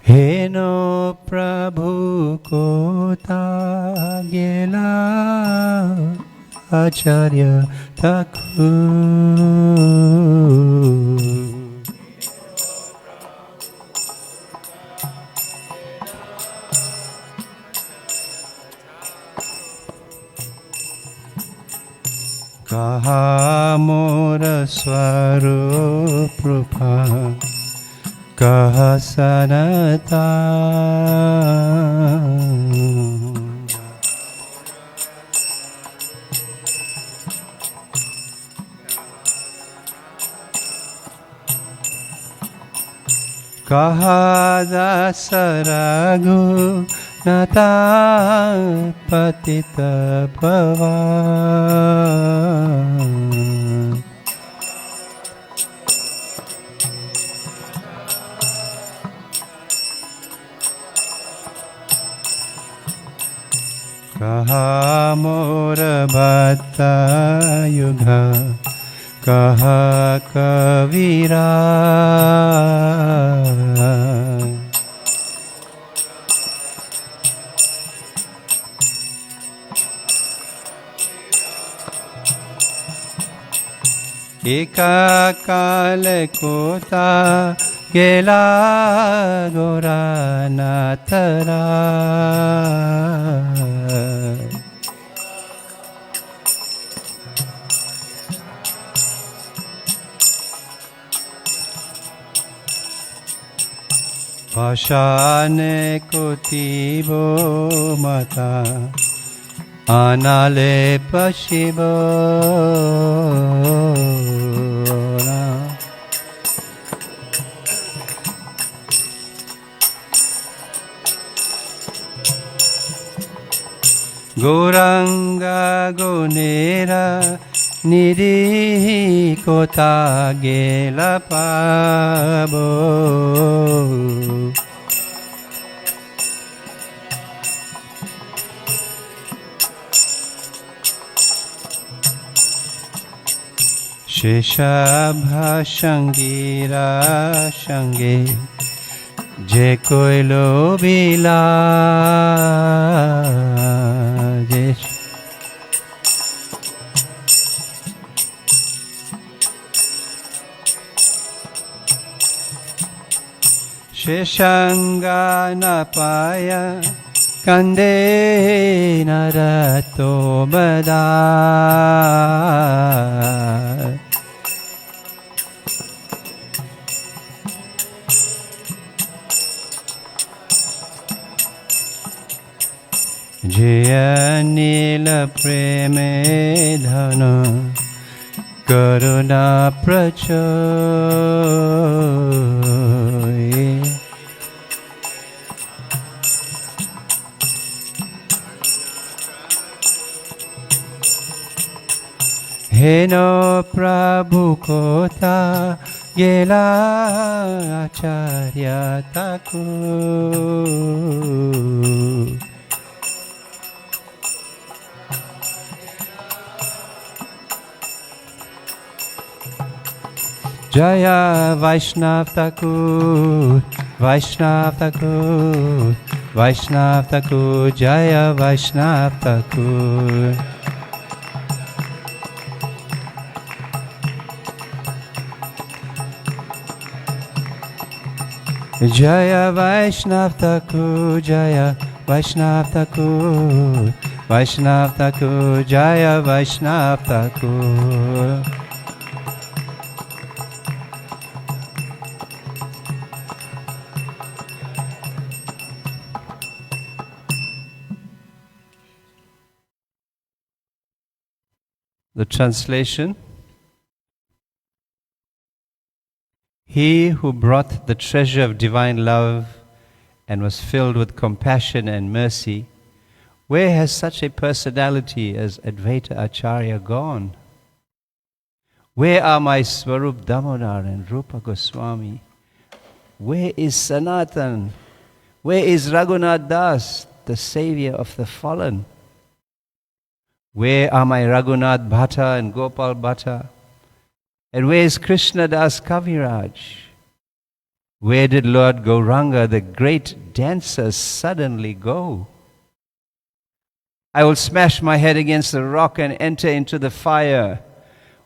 हेनो प्रभु कोता गेला आचार्य ठाकुर कहा मोर स्वरूप रूपा कहा सनता कहा दास रघु नता पतित पावन कहा मोर भक्त युग कहा कबीरा एका काल कोता गेला गोरा नाथरा भाषाने कोतिबो माता आनाले पशिबो गोरंगा गोनेरा निरी कोता गेला पाबो शेषाभा संगीरा संगे जे कोई लोबिला शेषंगा न पाया कंदे नरतो बदा जय नील प्रेम धन करुणा प्रचोय हेनो प्रभु कोता गेला आचार्य ठाकुर जय वैष्णव ठाकुर वैष्णव ठाकुर वैष्णव ठाकुर जय वैष्णव ठाकुर जय वैष्णव ठाकुर जय वैष्णव ठाकुर वैष्णव ठाकुर जय वैष्णव Thakur The translation: He who brought the treasure of divine love and was filled with compassion and mercy, where has such a personality as Advaita Acharya gone? Where are my Swarup Damodar and Rupa Goswami? Where is Sanatan? Where is Raghunath Das, the savior of the fallen? Where are my Raghunath Bhatta and Gopal Bhatta? And where is Krishna Das Kaviraj? Where did Lord Gauranga, the great dancer, suddenly go? I will smash my head against the rock and enter into the fire.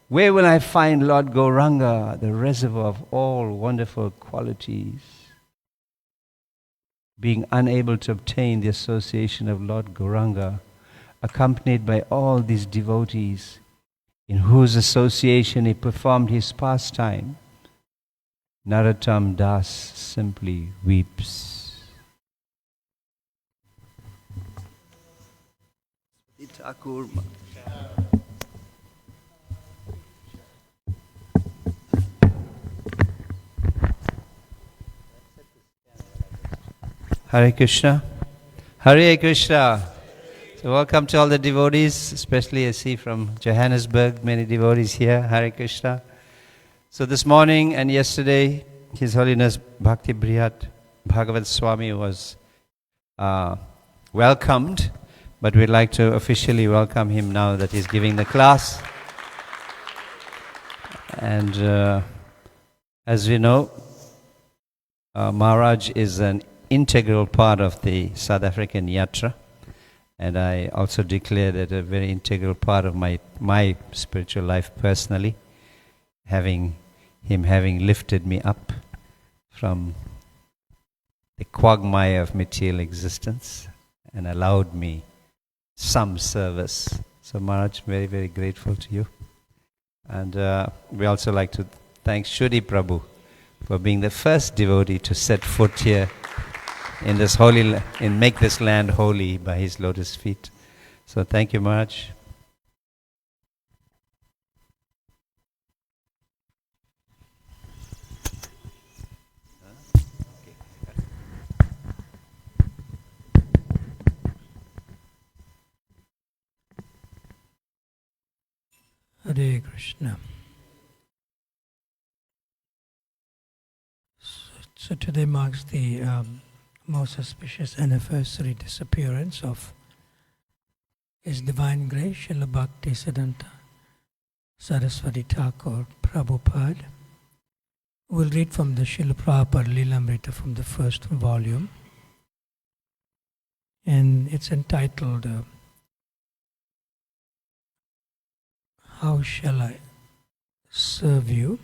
Where will I find Lord Gauranga, the reservoir of all wonderful qualities? Being unable to obtain the association of Lord Gauranga, accompanied by all these devotees, in whose association he performed his pastime, Narottam Das simply weeps. Thakura. Hare Krishna. Hare Krishna. So welcome to all the devotees, especially I see from Johannesburg, many devotees here. Hare Krishna. So this morning and yesterday, His Holiness Bhakti Brhat Bhagavata Swami was welcomed, but we'd like to officially welcome him now that he's giving the class. And as we know, Maharaj is an integral part of the South African Yatra, and I also declare that a very integral part of my spiritual life personally, having lifted me up from the quagmire of material existence and allowed me some service. So Maharaj, very, very grateful to you. And we also like to thank Shuddhi Prabhu for being the first devotee to set foot here in this holy, and make this land holy by his lotus feet. So thank you, Maharaj. Hare Krishna. So today marks the most auspicious anniversary disappearance of His Divine Grace Srila Bhaktisiddhanta Sarasvati Thakur Prabhupada. We'll read from the Srila Prabhupada Lilamrita from the first volume, and it's entitled How Shall I Serve You?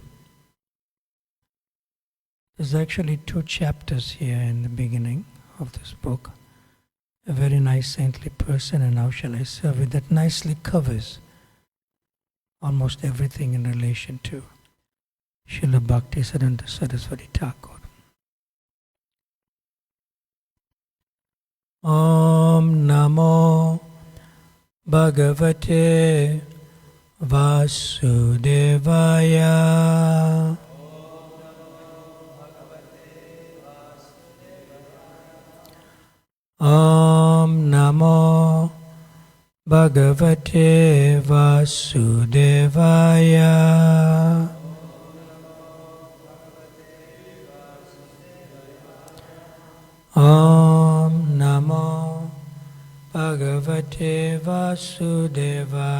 There's actually 2 chapters here in the beginning of this book. A very nice saintly person and how shall I serve you? That nicely covers almost everything in relation to Srila Bhaktisiddhanta Sarasvati Thakur. Om Namo Bhagavate Vasudevaya. Om Namo Bhagavate Vasudevaya. Om Namo Bhagavate Vasudevaya.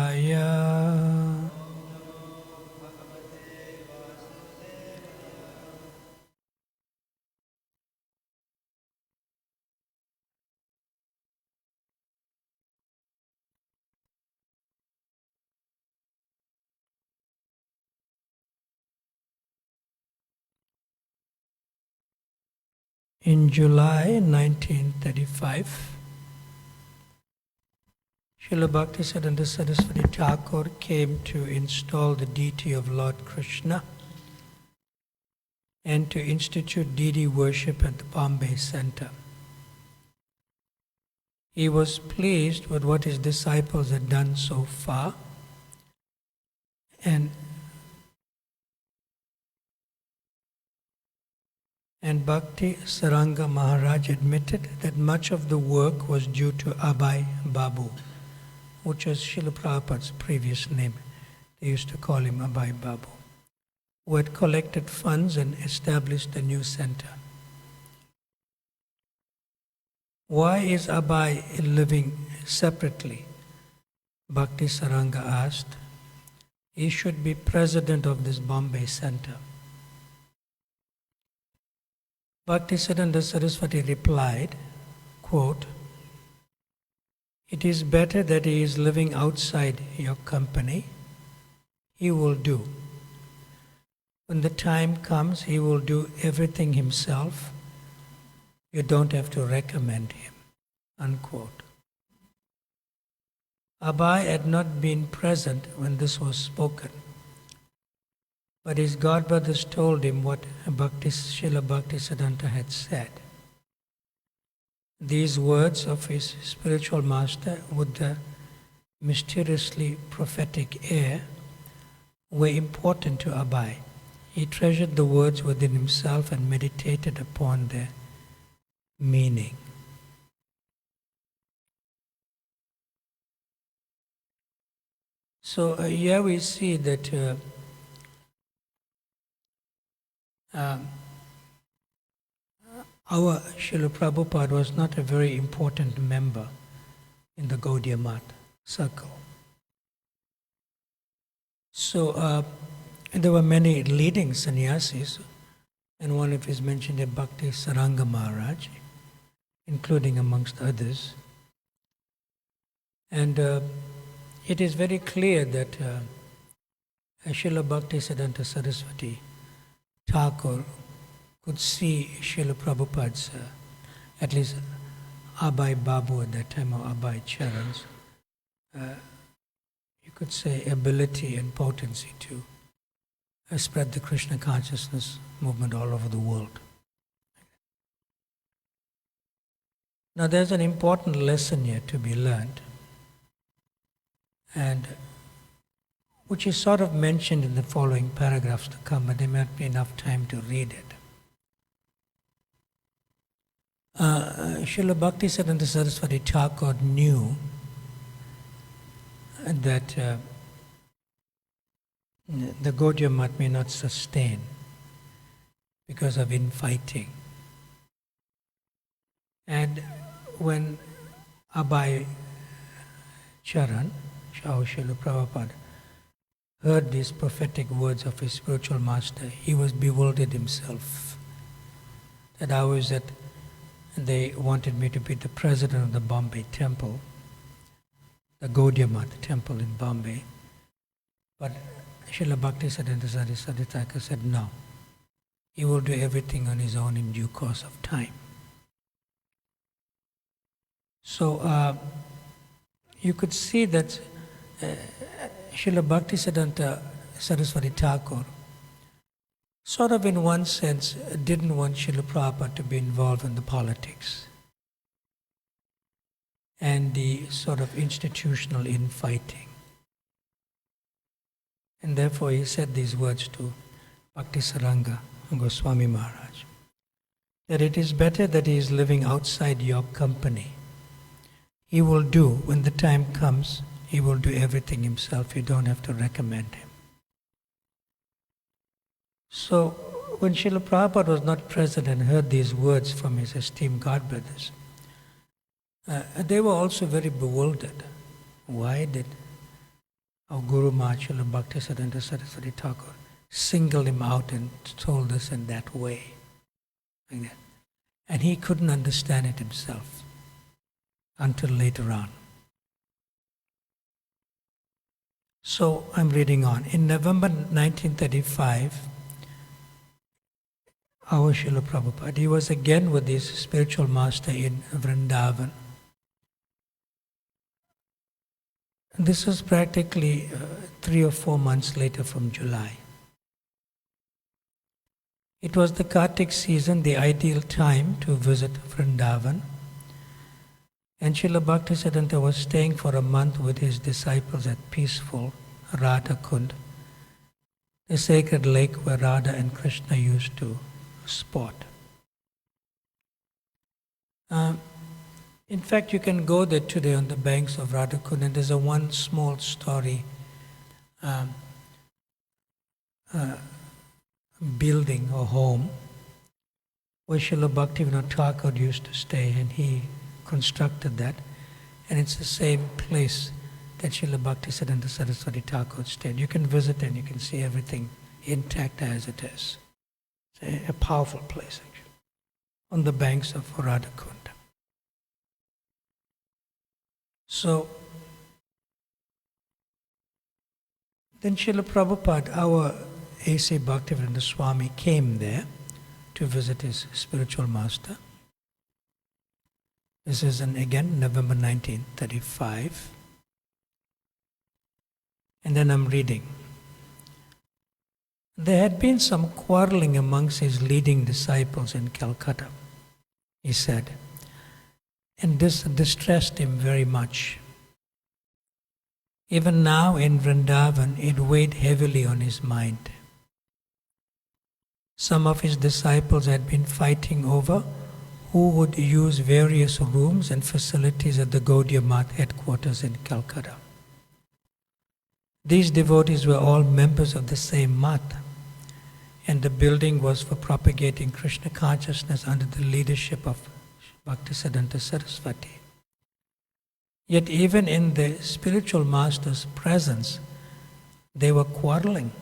In July 1935, Srila Bhaktisiddhanta Saraswati Thakur came to install the deity of Lord Krishna and to institute deity worship at the Bombay Center. He was pleased with what his disciples had done so far, and Bhakti Saranga Maharaj admitted that much of the work was due to Abhay Babu, which was Srila Prabhupada's previous name. They used to call him Abhay Babu, who had collected funds and established a new center. Why is Abhay living separately? Bhakti Saranga asked. He should be president of this Bombay Center. Bhaktisiddhanta Sarasvati replied, quote, "It is better that he is living outside your company. He will do. When the time comes, he will do everything himself. You don't have to recommend him." Unquote. Abai had not been present when this was spoken, but his godbrothers told him what Srila Bhaktisiddhanta had said. These words of his spiritual master with the mysteriously prophetic air were important to Abai. He treasured the words within himself and meditated upon their meaning. So here we see that our Srila Prabhupada was not a very important member in the Gaudiya Math circle. So there were many leading sannyasis, and one of his mentioned a Bhakti Saranga Maharaj, including amongst others. And it is very clear that Srila Bhaktisiddhanta Sarasvati Thakur could see Srila Prabhupada's, at least Abai Babu at that time, or Abai Charan's, you could say, ability and potency to spread the Krishna consciousness movement all over the world. Now there's an important lesson here to be learned, and which is sort of mentioned in the following paragraphs to come, but there may not be enough time to read it. Srila Bhaktisiddhanta Sarasvati Thakur knew that the Gaudiya Math may not sustain because of infighting. And when Abai Charan, Srila Prabhupada, heard these prophetic words of his spiritual master, he was bewildered himself. That I was that they wanted me to be the president of the Bombay temple, the Gaudiya Math temple in Bombay. But Srila Bhaktisiddhanta Sarasvati Thakur said no. He will do everything on his own in due course of time. So you could see that Srila Bhaktisiddhanta Sarasvati Thakur sort of in one sense didn't want Srila Prabhupada to be involved in the politics and the sort of institutional infighting. And therefore he said these words to Bhaktisaranga Goswami Maharaj, that it is better that he is living outside your company. He will do, when the time comes, he will do everything himself. You don't have to recommend him. So when Srila Prabhupada was not present and heard these words from his esteemed godbrothers, they were also very bewildered. Why did our Guru Maharaj Srila Bhaktisiddhanta Sarasvati Thakur single him out and told us in that way? Like that. And he couldn't understand it himself until later on. So I'm reading on. In November 1935, our Srila Prabhupada, he was again with his spiritual master in Vrindavan. This was practically 3 or 4 months later from July. It was the Kartik season, the ideal time to visit Vrindavan. And Srila Bhaktisiddhanta was staying for a month with his disciples at peaceful Radha Kund, the sacred lake where Radha and Krishna used to sport. In fact, you can go there today on the banks of Radha Kund, and there's a one small story building or home where Srila Bhaktivinoda Thakur used to stay, and he constructed that, and it's the same place that Srila Bhaktisiddhanta Sarasvati Thakur stayed. You can visit and you can see everything intact as it is. It's a powerful place, actually. on the banks of Radhakund. So, then Srila Prabhupada, our A.C. Bhaktivedanta Swami, came there to visit his spiritual master. This is again November 1935. And then I'm reading. There had been some quarreling amongst his leading disciples in Calcutta, he said, and this distressed him very much. Even now in Vrindavan, it weighed heavily on his mind. Some of his disciples had been fighting over who would use various rooms and facilities at the Gaudiya Math headquarters in Calcutta. These devotees were all members of the same Math, and the building was for propagating Krishna consciousness under the leadership of Bhaktisiddhanta Sarasvati. Yet even in the spiritual master's presence, they were quarreling.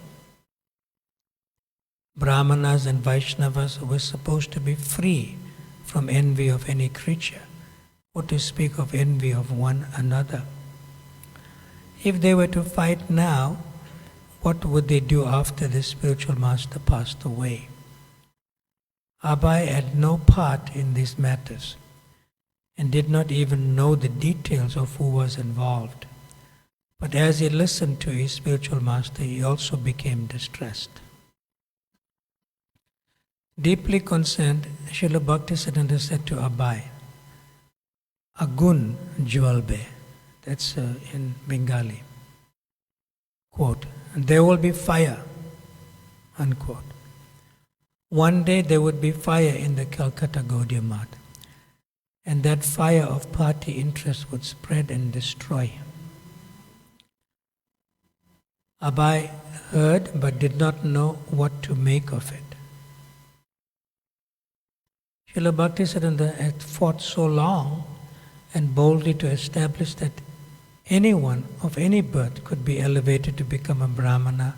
Brahmanas and Vaishnavas were supposed to be free from envy of any creature, or to speak of envy of one another. If they were to fight now, what would they do after the spiritual master passed away? Abai had no part in these matters and did not even know the details of who was involved. But as he listened to his spiritual master, he also became distressed. Deeply concerned, Srila Bhaktisiddhanta said to Abai, Agun Jwalbe, that's in Bengali, quote, there will be fire, unquote. One day there would be fire in the Calcutta Gaudiya Math, and that fire of party interest would spread and destroy. Abai heard but did not know what to make of it. Srila Bhaktisiddhanta had fought so long and boldly to establish that anyone of any birth could be elevated to become a Brahmana,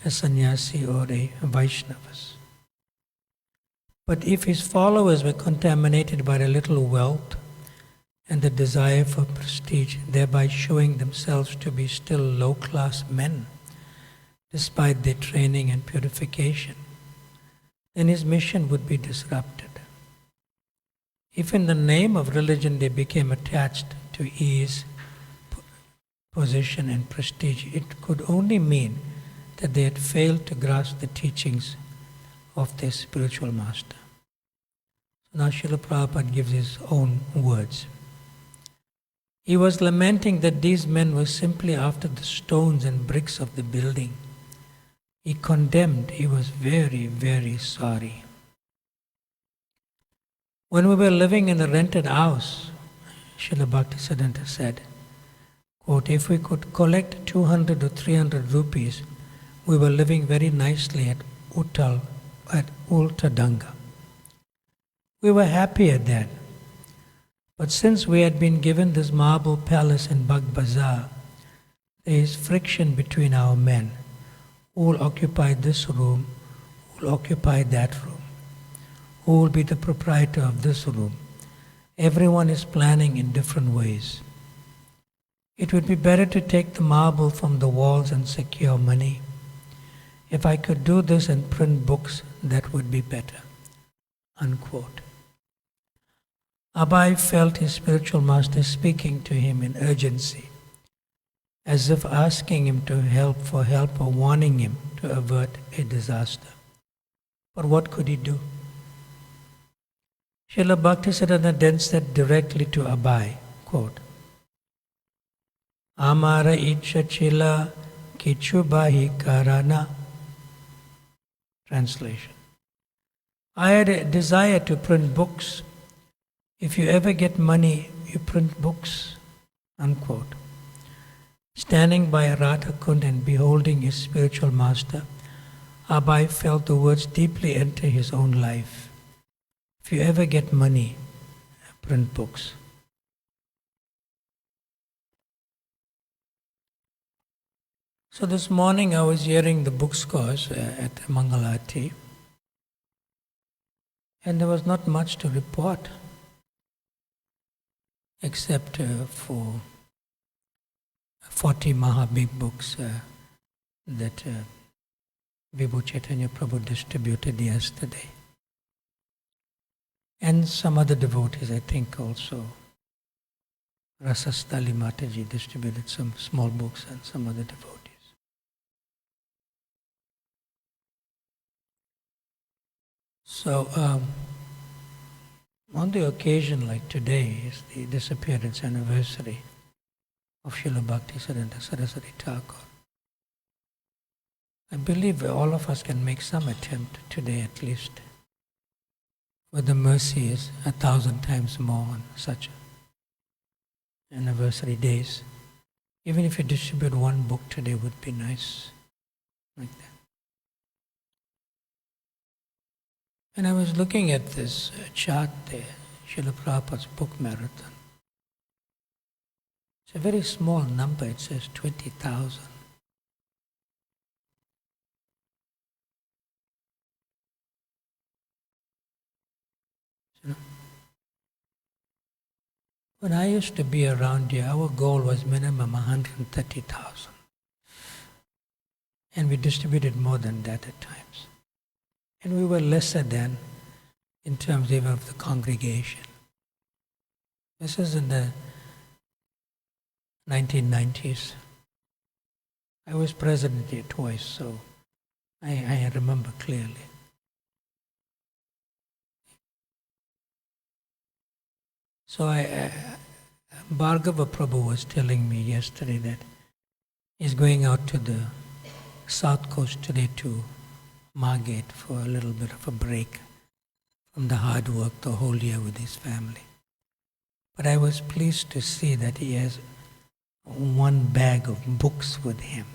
a sannyasi, or a Vaishnavas. But if his followers were contaminated by a little wealth and the desire for prestige, thereby showing themselves to be still low-class men, despite their training and purification, then his mission would be disrupted. If in the name of religion they became attached to ease, position and prestige, it could only mean that they had failed to grasp the teachings of their spiritual master. So now Srila Prabhupada gives his own words. He was lamenting that these men were simply after the stones and bricks of the building. He condemned, he was very, very sorry. When we were living in a rented house, Srila Bhaktisiddhanta said, quote, if we could collect 200 or 300 rupees, we were living very nicely at Ultadanga. We were happy at that. But since we had been given this marble palace in Bag Bazaar, there is friction between our men. Who will occupy this room? Who will occupy that room? Who will be the proprietor of this room? Everyone is planning in different ways. It would be better to take the marble from the walls and secure money. If I could do this and print books, that would be better. Unquote. Abai felt his spiritual master speaking to him in urgency, as if asking him to help or warning him to avert a disaster. But what could he do? Srila Bhaktisiddhanta then said directly to Abai, quote, Amara icha chila kichu bahi karana. Translation. I had a desire to print books. If you ever get money, you print books. Unquote. Standing by Radhakund and beholding his spiritual master, Abai felt the words deeply enter his own life. If you ever get money, print books. So this morning I was hearing the books course at Mangalarti, And there was not much to report except for 40 Maha big books that Vibhu Chaitanya Prabhu distributed yesterday. And some other devotees, I think also. Rasastali Mataji distributed some small books and some other devotees. So, on the occasion like today is the disappearance anniversary of Srila Bhaktisiddhanta Sarasvati Thakura. I believe all of us can make some attempt today at least, where the mercy is 1,000 times more on such anniversary days. Even if you distribute one book today would be nice, like that. And I was looking at this chart there, Srila Prabhupada's book marathon. It's a very small number, it says 20,000. When I used to be around here, our goal was minimum 130,000. And we distributed more than that at times. And we were lesser than in terms even of the congregation. This is in the 1990s. I was president here twice, so I remember clearly. So Bhargava Prabhu was telling me yesterday that he's going out to the south coast today to Margate for a little bit of a break from the hard work the whole year with his family. But I was pleased to see that he has one bag of books with him.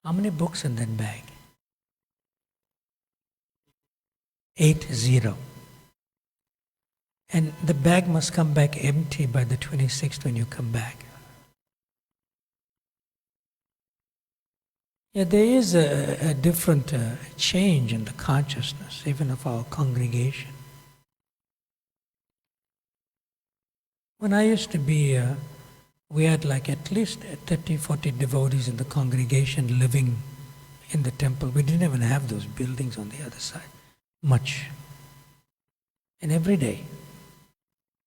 How many books in that bag? 80. And the bag must come back empty by the 26th when you come back. Yeah, there is a different change in the consciousness, even of our congregation. When I used to be, we had like at least 30, 40 devotees in the congregation living in the temple. We didn't even have those buildings on the other side, much. And every day,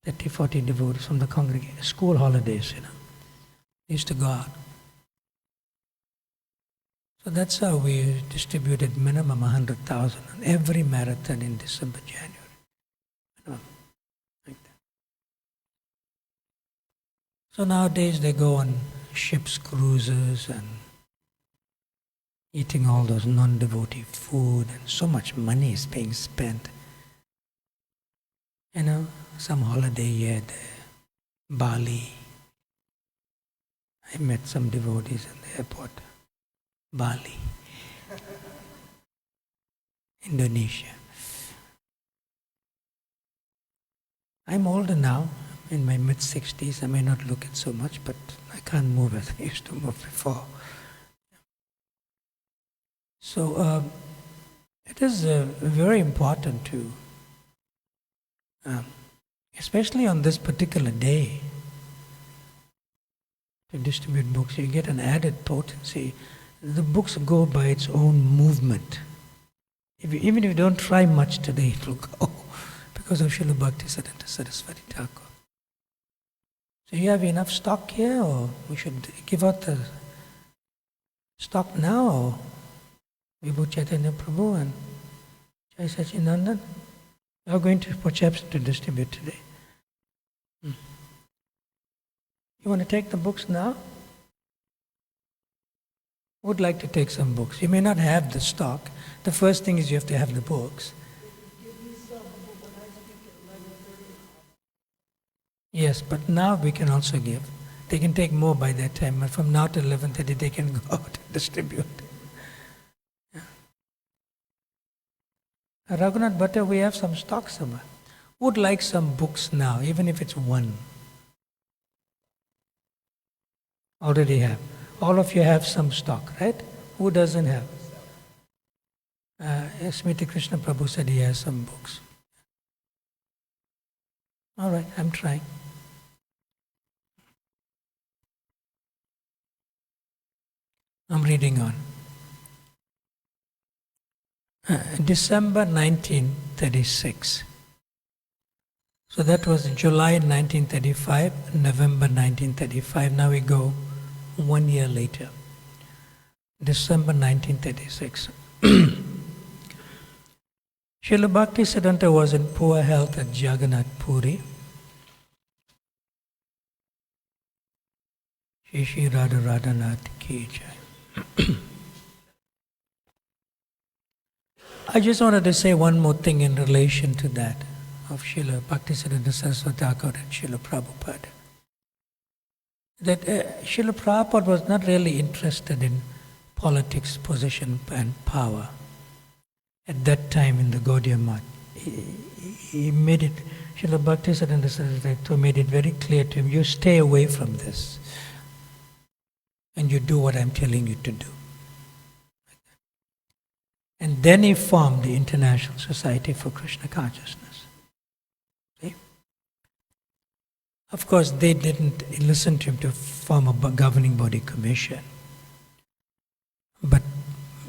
30, 40 devotees from the congregation, school holidays, used to go out. So that's how we distributed minimum 100,000 on every marathon in December, January. Like that. So nowadays they go on ships, cruises, and eating all those non-devotee food, and so much money is being spent. Some holiday here, Bali. I met some devotees in the airport. Bali, Indonesia. I'm older now, in my mid-60s. I may not look it so much, but I can't move as I used to move before. So it is very important to, especially on this particular day, to distribute books. You get an added potency. The books go by its own movement. Even if you don't try much today, it will go because of Srila Bhaktisiddhanta Sarasvati Thakura. So you have enough stock here, or we should give out the stock now, or Vibhu Chaitanya Prabhu and Jai Sachinandan? We are going to perhaps to distribute today. You want to take the books now? Would like to take some books. You may not have the stock. The first thing is you have to have the books. Yes, but now we can also give. They can take more by that time, but from now to 11:30 they can go out and distribute. Yeah. Raghunath Bhatta, we have some stock somewhere. Would like some books now, even if it's one. Already have. All of you have some stock, right? Who doesn't have? Smriti Krishna Prabhu said he has some books. All right, I'm trying. I'm reading on. December 1936. So that was July 1935, November 1935. Now we go 1 year later. December 1936. Srila Bhaktisiddhanta was in poor health at Jagannath Puri. Shri Shri Radha Radhanath Ki Jai. I just wanted to say one more thing in relation to that of Srila Bhaktisiddhanta Saraswati Thakura and Srila Prabhupada. That Srila Prabhupada was not really interested in politics, position and power. At that time in the Gaudiya Math, he made it, Srila Bhaktisiddhanta Saraswati Thakura made it very clear to him, you stay away from this and you do what I'm telling you to do. And then he formed the International Society for Krishna Consciousness. See? Of course, they didn't listen to him to form a governing body commission. But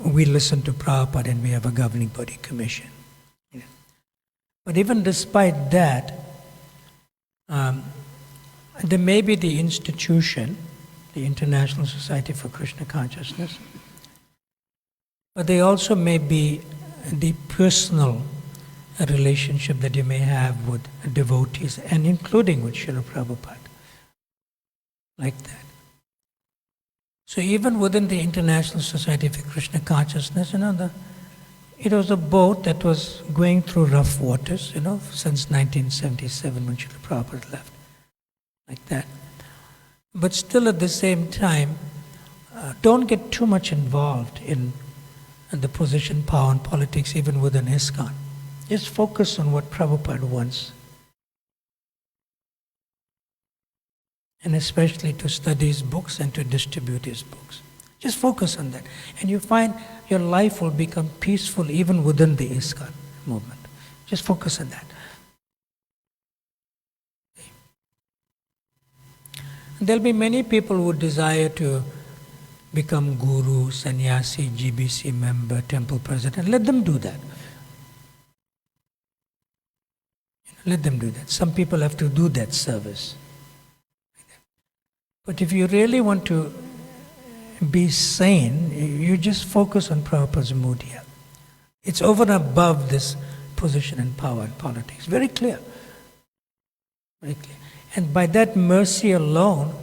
we listen to Prabhupada and we have a governing body commission. But even despite that, there may be the institution, the International Society for Krishna Consciousness, but they also may be the personal relationship that you may have with devotees, and including with Srila Prabhupada, like that. So even within the International Society for Krishna Consciousness, it was a boat that was going through rough waters, since 1977 when Srila Prabhupada left, like that. But still at the same time, don't get too much involved in the position, power and politics even within ISKCON. Just focus on what Prabhupada wants. And especially to study his books and to distribute his books. Just focus on that. And you find your life will become peaceful even within the ISKCON movement. Just focus on that. There'll be many people who desire to become guru, sannyasi, GBC member, temple president. Let them do that. Let them do that. Some people have to do that service. But if you really want to be sane, you just focus on Prabhupada's mood here. It's over and above this position and power and politics. Very clear. Very clear. And by that mercy alone,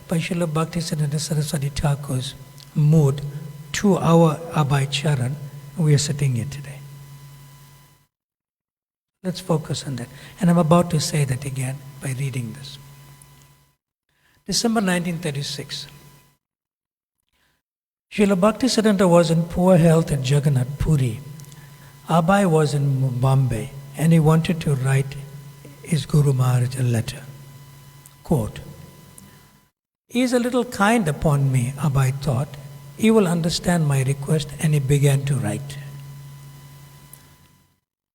by Srila Bhaktisiddhanta Saraswati Thakur's mood to our Abhay Charan, we are sitting here today. Let's focus on that. And I'm about to say that again by reading this. December 1936. Srila Bhaktisiddhanta was in poor health at Jagannath Puri. Abhay was in Bombay and he wanted to write his Guru Maharaj a letter. Quote, "He is a little kind upon me," Abhay thought. "He will understand my request," and he began to write.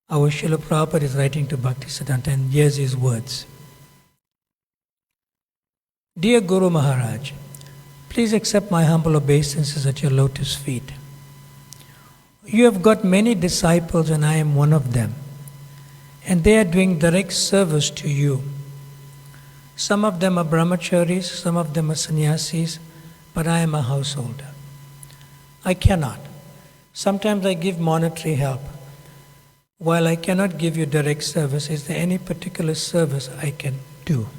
Our Srila Prabhupada is writing to Bhaktisiddhanta, and here's his words. "Dear Guru Maharaj, please accept my humble obeisances at your lotus feet. You have got many disciples and I am one of them, and they are doing direct service to you. Some of them are brahmacharis, some of them are sannyasis, but I am a householder. I cannot. Sometimes I give monetary help. While I cannot give you direct service, is there any particular service I can do?"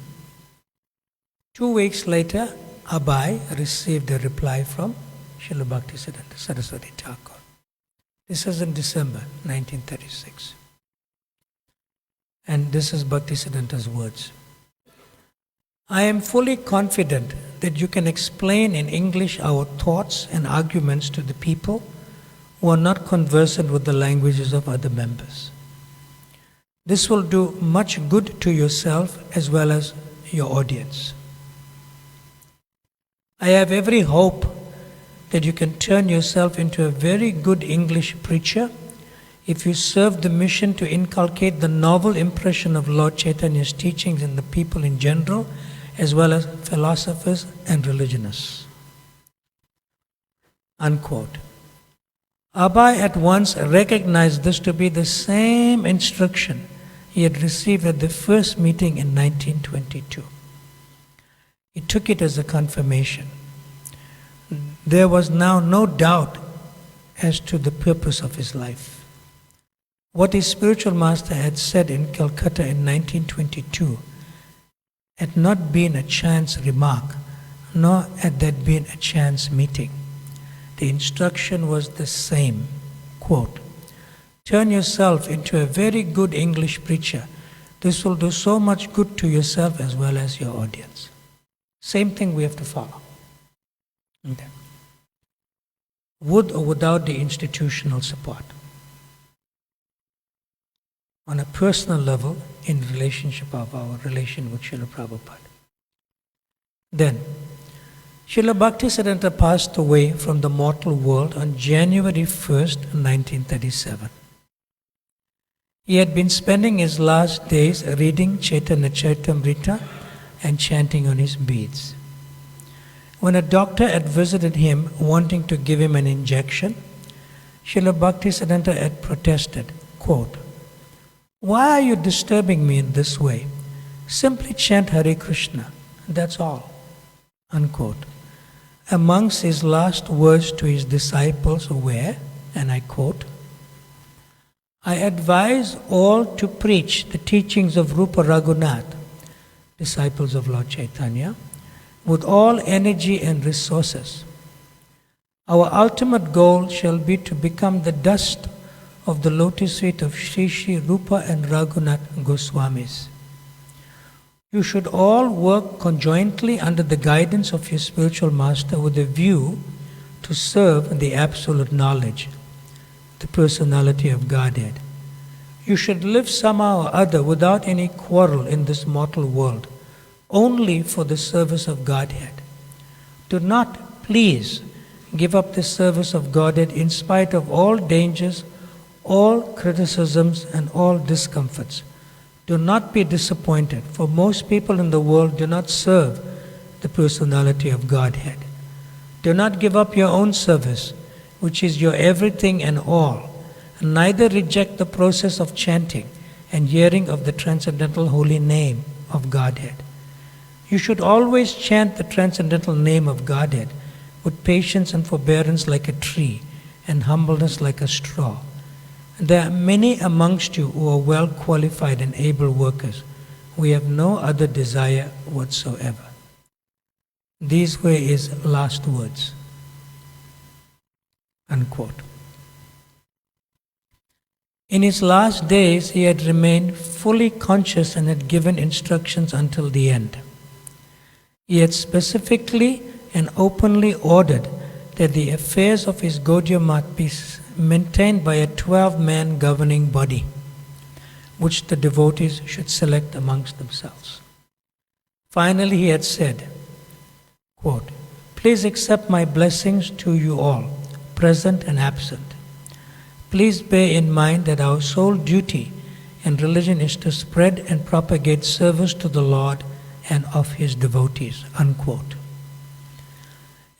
2 weeks later, Abhay received a reply from Srila Bhaktisiddhanta Saraswati Thakur. This is in December 1936. And this is Bhaktisiddhanta's words. "I am fully confident that you can explain in English our thoughts and arguments to the people who are not conversant with the languages of other members. This will do much good to yourself as well as your audience. I have every hope that you can turn yourself into a very good English preacher if you serve the mission to inculcate the novel impression of Lord Chaitanya's teachings in the people in general, as well as philosophers and religionists. Unquote. Abai at once recognized this to be the same instruction he had received at the first meeting in 1922. He took it as a confirmation. There was now no doubt as to the purpose of his life. What his spiritual master had said in Calcutta in 1922 had not been a chance remark, nor had that been a chance meeting. The instruction was the same. Quote, turn yourself into a very good English preacher. This will do so much good to yourself as well as your audience. Same thing we have to follow. Okay. With or without the institutional support. On a personal level, in relationship of our relation with Srila Prabhupada. Then, Srila Bhaktisiddhanta passed away from the mortal world on January 1st, 1937. He had been spending his last days reading Chaitanya Charitamrita and chanting on his beads. When a doctor had visited him wanting to give him an injection, Srila Bhaktisiddhanta had protested, quote, why are you disturbing me in this way? Simply chant Hare Krishna, that's all. Unquote. Amongst his last words to his disciples were, and I quote, I advise all to preach the teachings of Rupa Raghunath, disciples of Lord Chaitanya, with all energy and resources. Our ultimate goal shall be to become the dust of the lotus feet of Sri Sri Rupa and Raghunath Goswamis. You should all work conjointly under the guidance of your spiritual master with a view to serve the absolute knowledge, the personality of Godhead. You should live somehow or other without any quarrel in this mortal world, only for the service of Godhead. Do not, please, give up the service of Godhead in spite of all dangers, all criticisms and all discomforts. Do not be disappointed, for most people in the world do not serve the personality of Godhead. Do not give up your own service, which is your everything and all, and neither reject the process of chanting and hearing of the transcendental holy name of Godhead. You should always chant the transcendental name of Godhead with patience and forbearance like a tree and humbleness like a straw. There are many amongst you who are well qualified and able workers. We have no other desire whatsoever. These were his last words. Unquote. In his last days, he had remained fully conscious and had given instructions until the end. He had specifically and openly ordered that the affairs of his Gaudiya Math be maintained by a 12-man governing body, which the devotees should select amongst themselves. Finally, he had said, quote, please accept my blessings to you all, present and absent. Please bear in mind that our sole duty in religion is to spread and propagate service to the Lord and of his devotees. Unquote.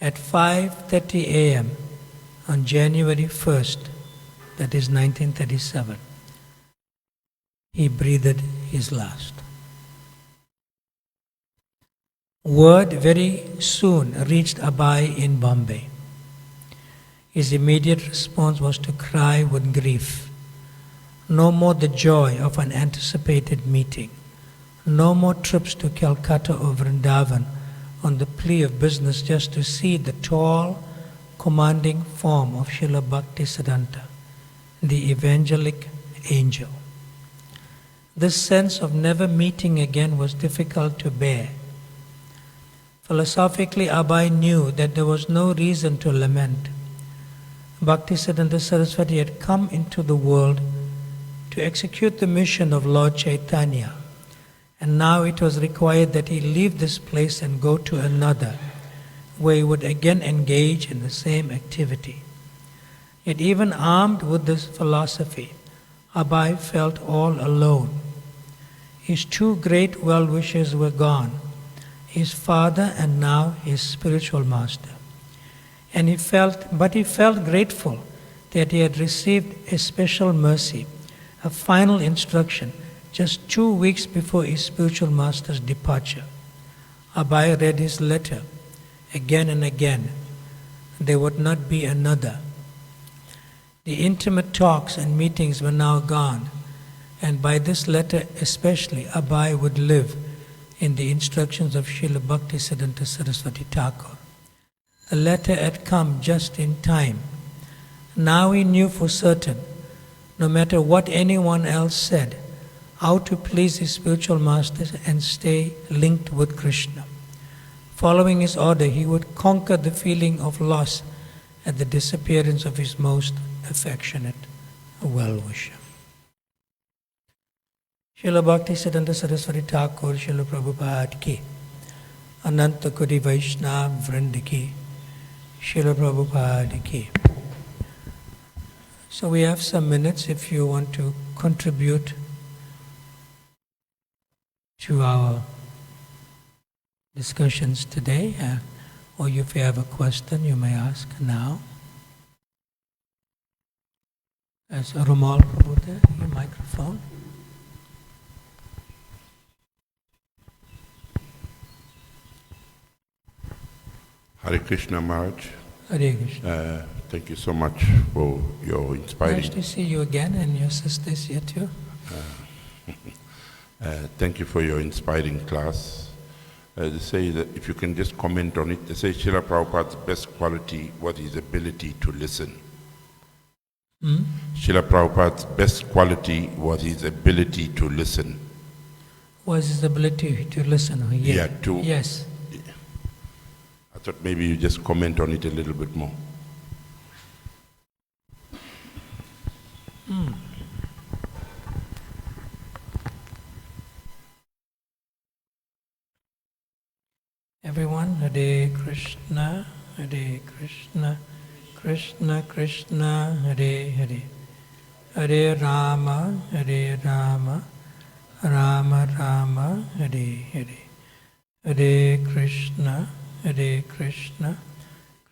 At 5:30 a.m. on January 1st, that is 1937, he breathed his last. Word very soon reached Abai in Bombay. His immediate response was to cry with grief. No more the joy of an anticipated meeting. No more trips to Calcutta or Vrindavan on the plea of business just to see the tall, commanding form of Srila Bhaktisiddhanta, the evangelic angel. This sense of never meeting again was difficult to bear. Philosophically, Abai knew that there was no reason to lament. Bhaktisiddhanta Sarasvati had come into the world to execute the mission of Lord Chaitanya, and now it was required that he leave this place and go to another, where he would again engage in the same activity. Yet even armed with this philosophy, Abhay felt all alone. His two great well-wishers were gone, his father and now his spiritual master. And he felt grateful that he had received a special mercy, a final instruction, just 2 weeks before his spiritual master's departure. Abhay read his letter again and again. There would not be another. The intimate talks and meetings were now gone, and by this letter especially, Abhay would live in the instructions of Srila Bhaktisiddhanta Sarasvati Thakura. The letter had come just in time. Now he knew for certain, no matter what anyone else said, how to please his spiritual masters and stay linked with Krishna. Following his order, he would conquer the feeling of loss at the disappearance of his most affectionate well-wisher. Srila Bhaktisiddhanta Saraswati Thakur, Srila Prabhupada ki, Ananta Kodi Vaishnava Vrinda ki, Srila Prabhupada ki. So we have some minutes if you want to contribute to our discussions today, or if you have a question, you may ask now. As Rumal Prabhu there, your microphone. Hare Krishna Maharaj. Hare Krishna. Thank you so much for your inspiring. Nice to see you again, and your sisters here too. Thank you for your inspiring class. They say that if you can just comment on it, they say Srila Prabhupada's best quality was his ability to listen. Srila Prabhupada's best quality was his ability to listen. Was his ability to listen? Yeah, Yes. I thought maybe you just comment on it a little bit more. Everyone, Hare Krishna, Hare Krishna, Krishna Krishna, Hare Hare, Hare Rama, Hare Rama, Rama Rama, Hare Hare, Hare Krishna, Hare Krishna,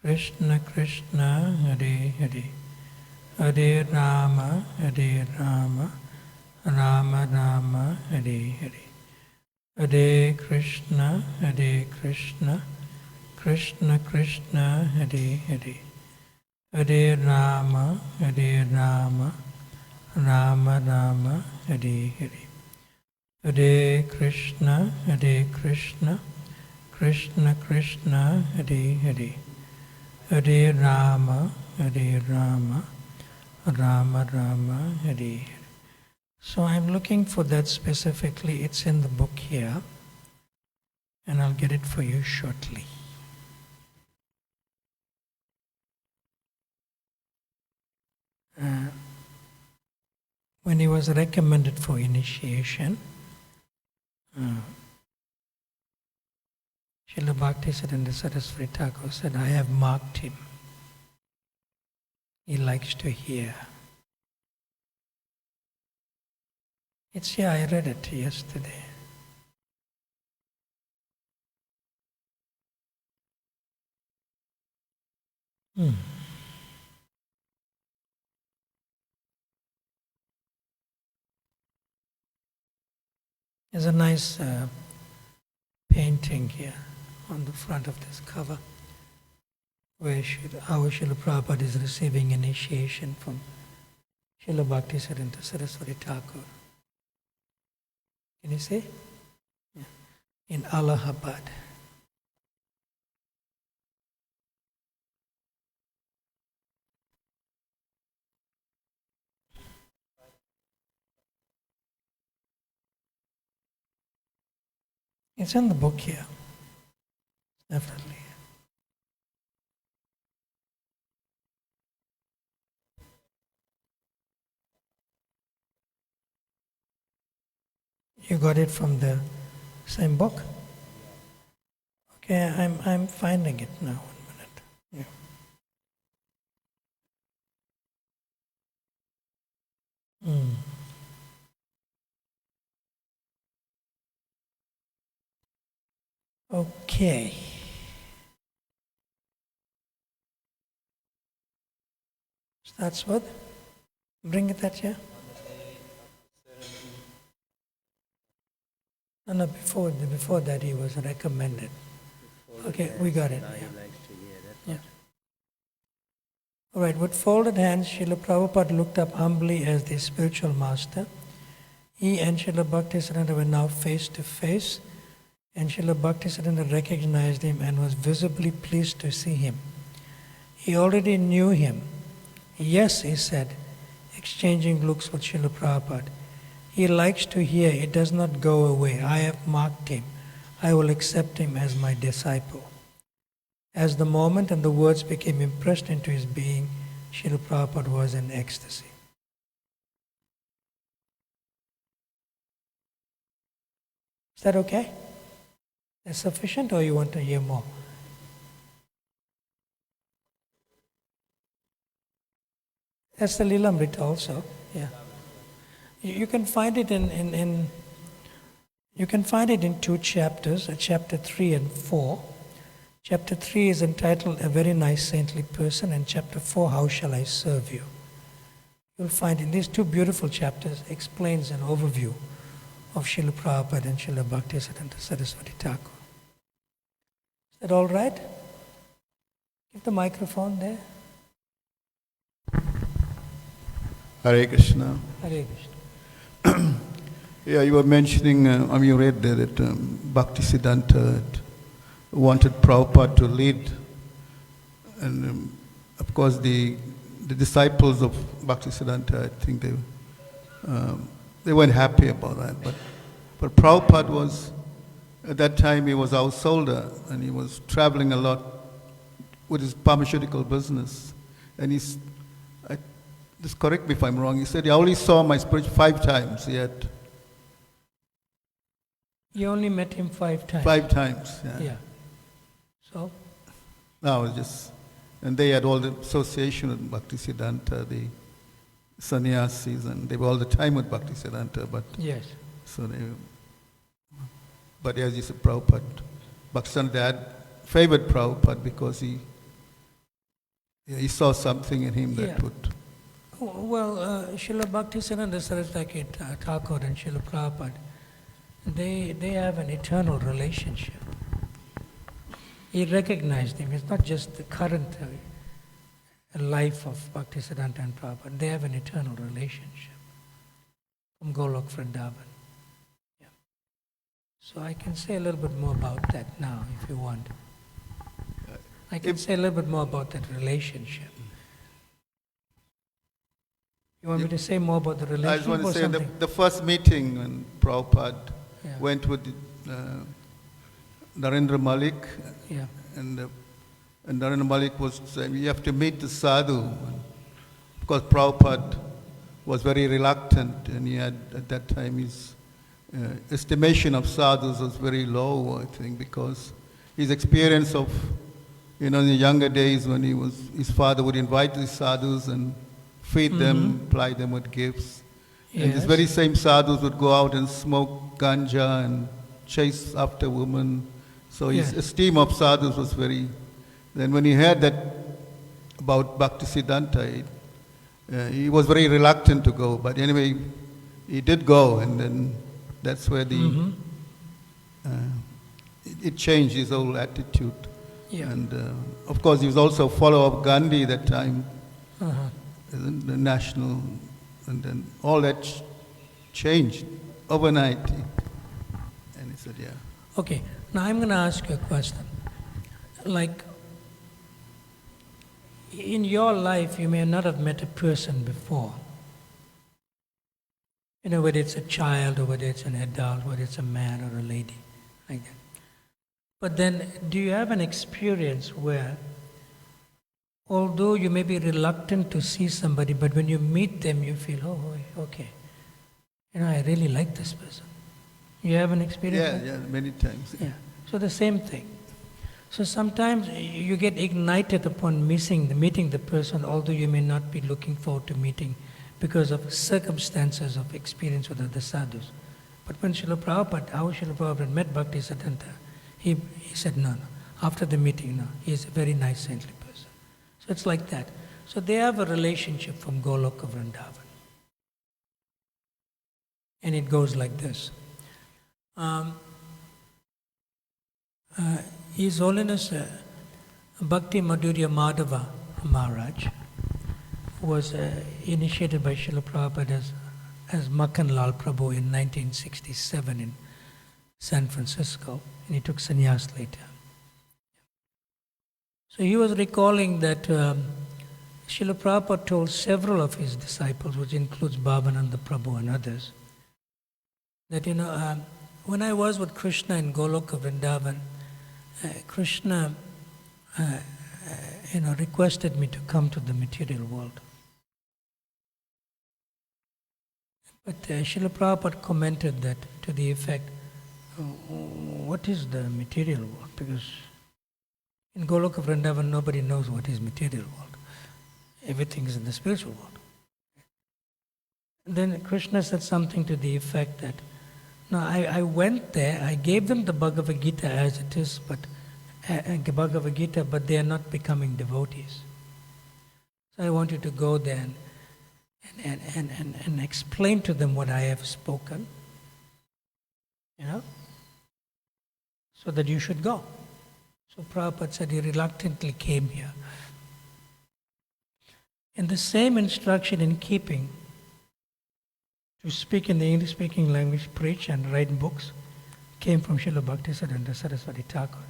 Krishna Krishna, Hare Hare, Hare Rama, Hare Rama, Rama Rama, Hare Hare, Hare Krishna, Hare Krishna, Krishna Krishna, Hare Hare, Hare Rama, Hare Rama, Rama Rama, Hare Hare, Hare Krishna, Hare Krishna, Krishna Krishna, Hare Hare, Hare Rama, Hare Rama, Rama Rama, Hare Hare. So I'm looking for that specifically. It's in the book here, and I'll get it for you shortly. When he was recommended for initiation, Srila Bhaktisiddhanta Sarasvati Thakur said, I have marked him. He likes to hear. It's here, I read it yesterday. There's a nice painting here on the front of this cover where our Srila Prabhupada is receiving initiation from Srila Bhaktisiddhanta Saraswati Thakur. Can you see? Yeah. In Allahabad. It's in the book here. Definitely. You got it from the same book? Okay, I'm finding it now. 1 minute. Yeah. Okay. Starts with? Bring it at you. No, before that he was recommended. Okay, we got it. Yeah. All right, with folded hands, Srila Prabhupada looked up humbly as the spiritual master. He and Srila Bhaktisiddhanta were now face to face, and Srila Bhaktisiddhanta recognized him and was visibly pleased to see him. He already knew him. Yes, he said, exchanging looks with Srila Prabhupada. He likes to hear, it does not go away. I have marked him. I will accept him as my disciple. As the moment and the words became impressed into his being, Srila Prabhupada was in ecstasy. Is that okay? Is sufficient, or you want to hear more? That's the Lilamrita also. Yeah. You can find it in two chapters, chapter 3 and 4. Chapter 3 is entitled A Very Nice Saintly Person, and chapter 4, How Shall I Serve You? You'll find in these two beautiful chapters explains an overview of Srila Prabhupada and Srila Bhaktisiddhanta Sarasvati Thakura. Is that all right? Give the microphone there. Hare Krishna. Hare Krishna. Yeah, you were mentioning, you read there that Bhaktisiddhanta wanted Prabhupada to lead. And of course the disciples of Bhaktisiddhanta, I think they weren't happy about that. But Prabhupada was, at that time he was a householder and he was traveling a lot with his pharmaceutical business. And just correct me if I'm wrong, he said, I only saw my spirit 5 times yet. You only met him 5 times? 5 times, yeah. Yeah. So? No, it was just, and they had all the association with Bhaktisiddhanta, the sannyasis, and they were all the time with Bhaktisiddhanta, but yes. So but as you said, Prabhupada, Bhaktisiddhanta had favored Prabhupada because he saw something in him that would. Well, Srila Bhaktisiddhanta Sarasvati Thakur and Srila Prabhupada, they have an eternal relationship. He recognized him. It's not just the current life of Bhaktisiddhanta and Prabhupada. They have an eternal relationship from Golok Vrindavan. Yeah. So I can say a little bit more about that now, if you want. I can say a little bit more about that relationship. You want me to say more about the relationship? I just want to say the first meeting when Prabhupada went with Narendra Malik, and Narendra Malik was saying, you have to meet the sadhu. Because Prabhupada was very reluctant, and he had, at that time, his estimation of sadhus was very low, I think, because his experience of, in the younger days when his father would invite the sadhus and feed them, ply them with gifts. Yes. And these very same sadhus would go out and smoke ganja and chase after women. So his esteem of sadhus was very... Then when he heard that about Bhaktisiddhanta, he was very reluctant to go. But anyway, he did go, and then that's where it changed his whole attitude. Yeah. And of course, he was also a follower of Gandhi that time. The national, and then all that changed overnight. And he said, Okay, now I'm going to ask you a question. Like, in your life, you may not have met a person before. Whether it's a child or whether it's an adult, whether it's a man or a lady, like that. But then, do you have an experience where although you may be reluctant to see somebody, but when you meet them, you feel, oh, okay, I really like this person. You have an experience? Yeah, many times. Yeah. So the same thing. So sometimes you get ignited upon meeting the person, although you may not be looking forward to meeting because of circumstances of experience with other sadhus. But when Srila Prabhupada met Bhaktisiddhanta, He said, no. After the meeting, no. He is a very nice, saintly person. So it's like that. So they have a relationship from Goloka Vrindavan. And it goes like this. His Holiness Bhakti Madhurya Madhava Maharaj was initiated by Srila Prabhupada as Makhan Lal Prabhu in 1967 in San Francisco, and he took sannyas later. So he was recalling that Srila Prabhupada told several of his disciples, which includes Bhavananda Prabhu and others, that when I was with Krishna in Goloka Vrindavan, Krishna requested me to come to the material world. But Srila Prabhupada commented that to the effect, what is the material world? Because in Goloka Vrindavan nobody knows what is material world. Everything is in the spiritual world. Then Krishna said something to the effect that, no, I went there, I gave them the Bhagavad Gita as it is, but they are not becoming devotees. So I want you to go there and explain to them what I have spoken, so that you should go. So Prabhupada said he reluctantly came here. And the same instruction in keeping to speak in the English-speaking language, preach and write books came from Srila Bhaktisiddhanta Sarasvati Thakura.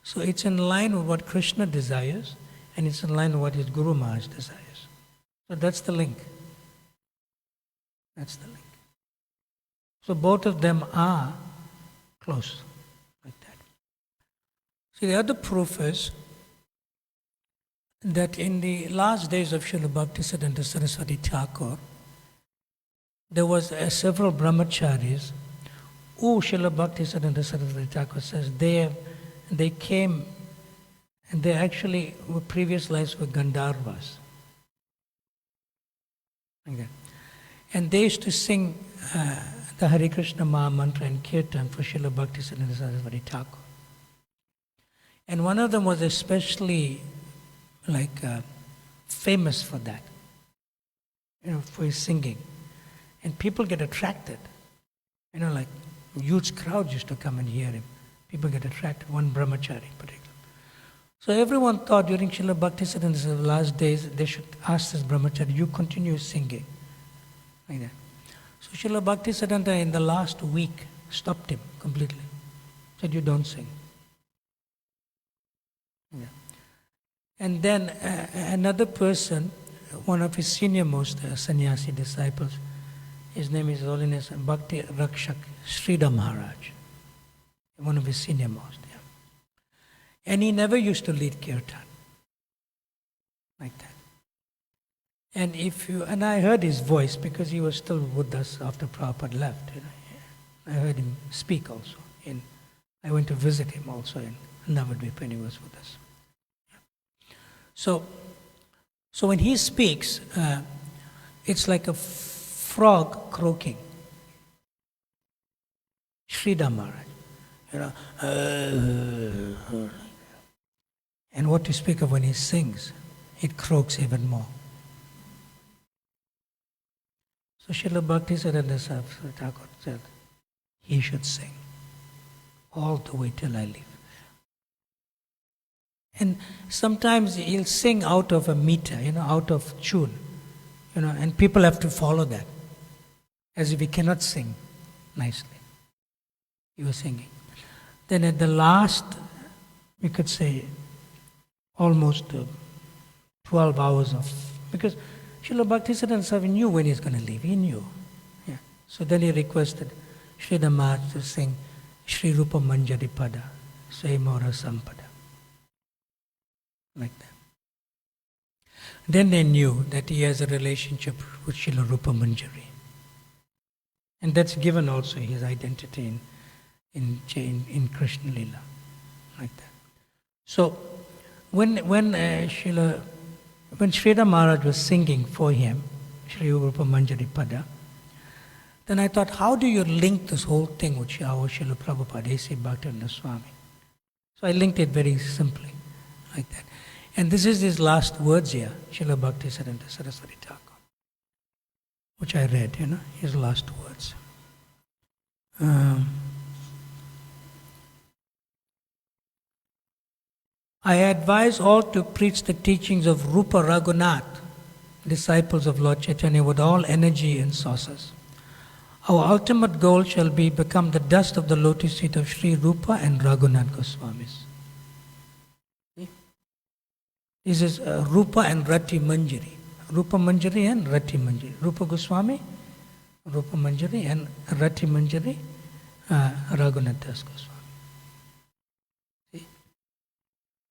So it's in line with what Krishna desires, and it's in line with what his Guru Maharaj desires. So that's the link. That's the link. So both of them are close, like that. See, the other proof is that in the last days of Srila Bhaktisiddhanta Sarasvati Thakur, there was several brahmacharis who Srila Bhaktisiddhanta Sarasvati Thakur says they came and they actually were previous lives were Gandharvas. Okay. And they used to sing the Hare Krishna Maha Mantra and Kirtan for Srila Bhaktisiddhanta Sarasvati Thakur. And one of them was especially famous for that, for his singing. And people get attracted. Huge crowds used to come and hear him. People get attracted, one brahmachari in particular. So everyone thought during Srila Bhaktisiddhanta's last days, they should ask this brahmachari, you continue singing. Like that. So Srila Bhaktisiddhanta in the last week stopped him completely. Said, you don't sing. Yeah. And then another person, one of his senior-most sannyasi disciples, his name is Holiness Bhakti Rakshak Srila Maharaj, one of his senior-most. Yeah. And he never used to lead kirtan like that. And I heard his voice because he was still with us after Prabhupada left. I heard him speak also. I went to visit him also in Navadvip when he was with us. So when he speaks, it's like a frog croaking. Srila Maharaj. And what to speak of when he sings, it croaks even more. So Srila Bhaktisiddhanta Sarasvati Thakur said, he should sing all the way till I leave. And sometimes he'll sing out of a meter, out of tune, and people have to follow that, as if he cannot sing nicely. He was singing. Then at the last, we could say, almost 12 hours of, because Srila Bhaktisiddhanta Swami knew when he's going to leave. He knew. Yeah. So then he requested Srila Maharaj to sing Shri Rupa Manjari Pada, Swaimora Sampada. Like that. Then they knew that he has a relationship with Srila Rupa Manjari. And that's given also his identity in Krishna Lila. Like that. So when Srila Maharaj was singing for him, Shri Rupa Manjari Pada, then I thought, how do you link this whole thing with our Srila Prabhupada, A.C. Bhaktivinoda Swami? So I linked it very simply, like that. And this is his last words here, Srila Bhaktisiddhanta Sarasvati Thakura, which I read, his last words. I advise all to preach the teachings of Rupa Raghunath, disciples of Lord Chaitanya, with all energy and sources. Our ultimate goal shall be become the dust of the lotus feet of Sri Rupa and Raghunath Goswamis. See? This is Rupa and Rati Manjari. Rupa Manjari and Rati Manjari. Rupa Goswami, Rupa Manjari, and Rati Manjari, Raghunath Das Goswami. See?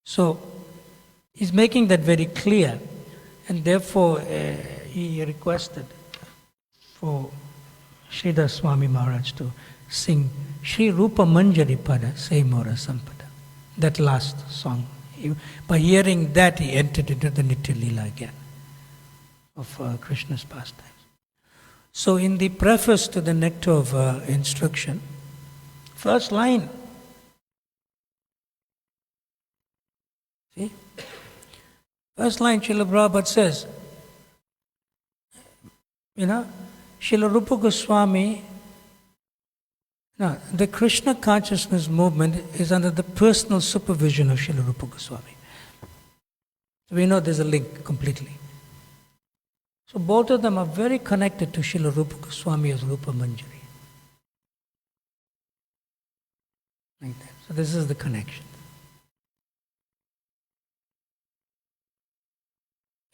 So, he's making that very clear, and therefore he requested for Sridhar Swami Maharaj to sing Sri Rupa Manjari Pada Saimora Sampada, that last song. By hearing that, he entered into the Nitya Leela again of Krishna's pastimes. So in the preface to the Nectar of Instruction, first line, see? First line, Srila Prabhupada says, Srila Rupa Goswami, the Krishna consciousness movement is under the personal supervision of Srila Rupa Goswami. So we know there's a link completely. So both of them are very connected to Srila Rupa Goswami as Rupa Manjari. Like that. So this is the connection.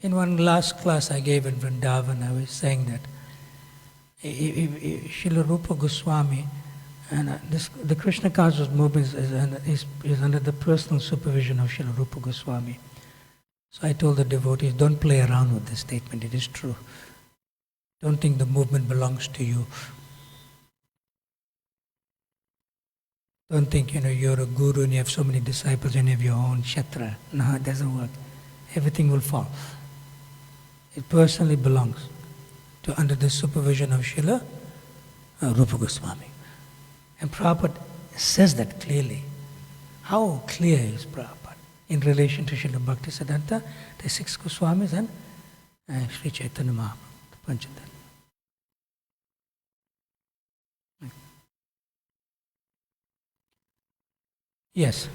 In one last class I gave in Vrindavan, I was saying that Srila Rupa Goswami and the Krishna consciousness movement is under the personal supervision of Srila Rupa Goswami. So I told the devotees, don't play around with this statement, it is true. Don't think the movement belongs to you. Don't think, you're a guru and you have so many disciples and you have your own kshetra. No, it doesn't work. Everything will fall. It personally belongs to under the supervision of Srila Rupa Goswami. And Prabhupada says that clearly. How clear is Prabhupada in relation to Srila Bhaktisiddhanta, the 6 Goswamis and Sri Chaitanya Mahaprabhu, the Panchatattva. Yes.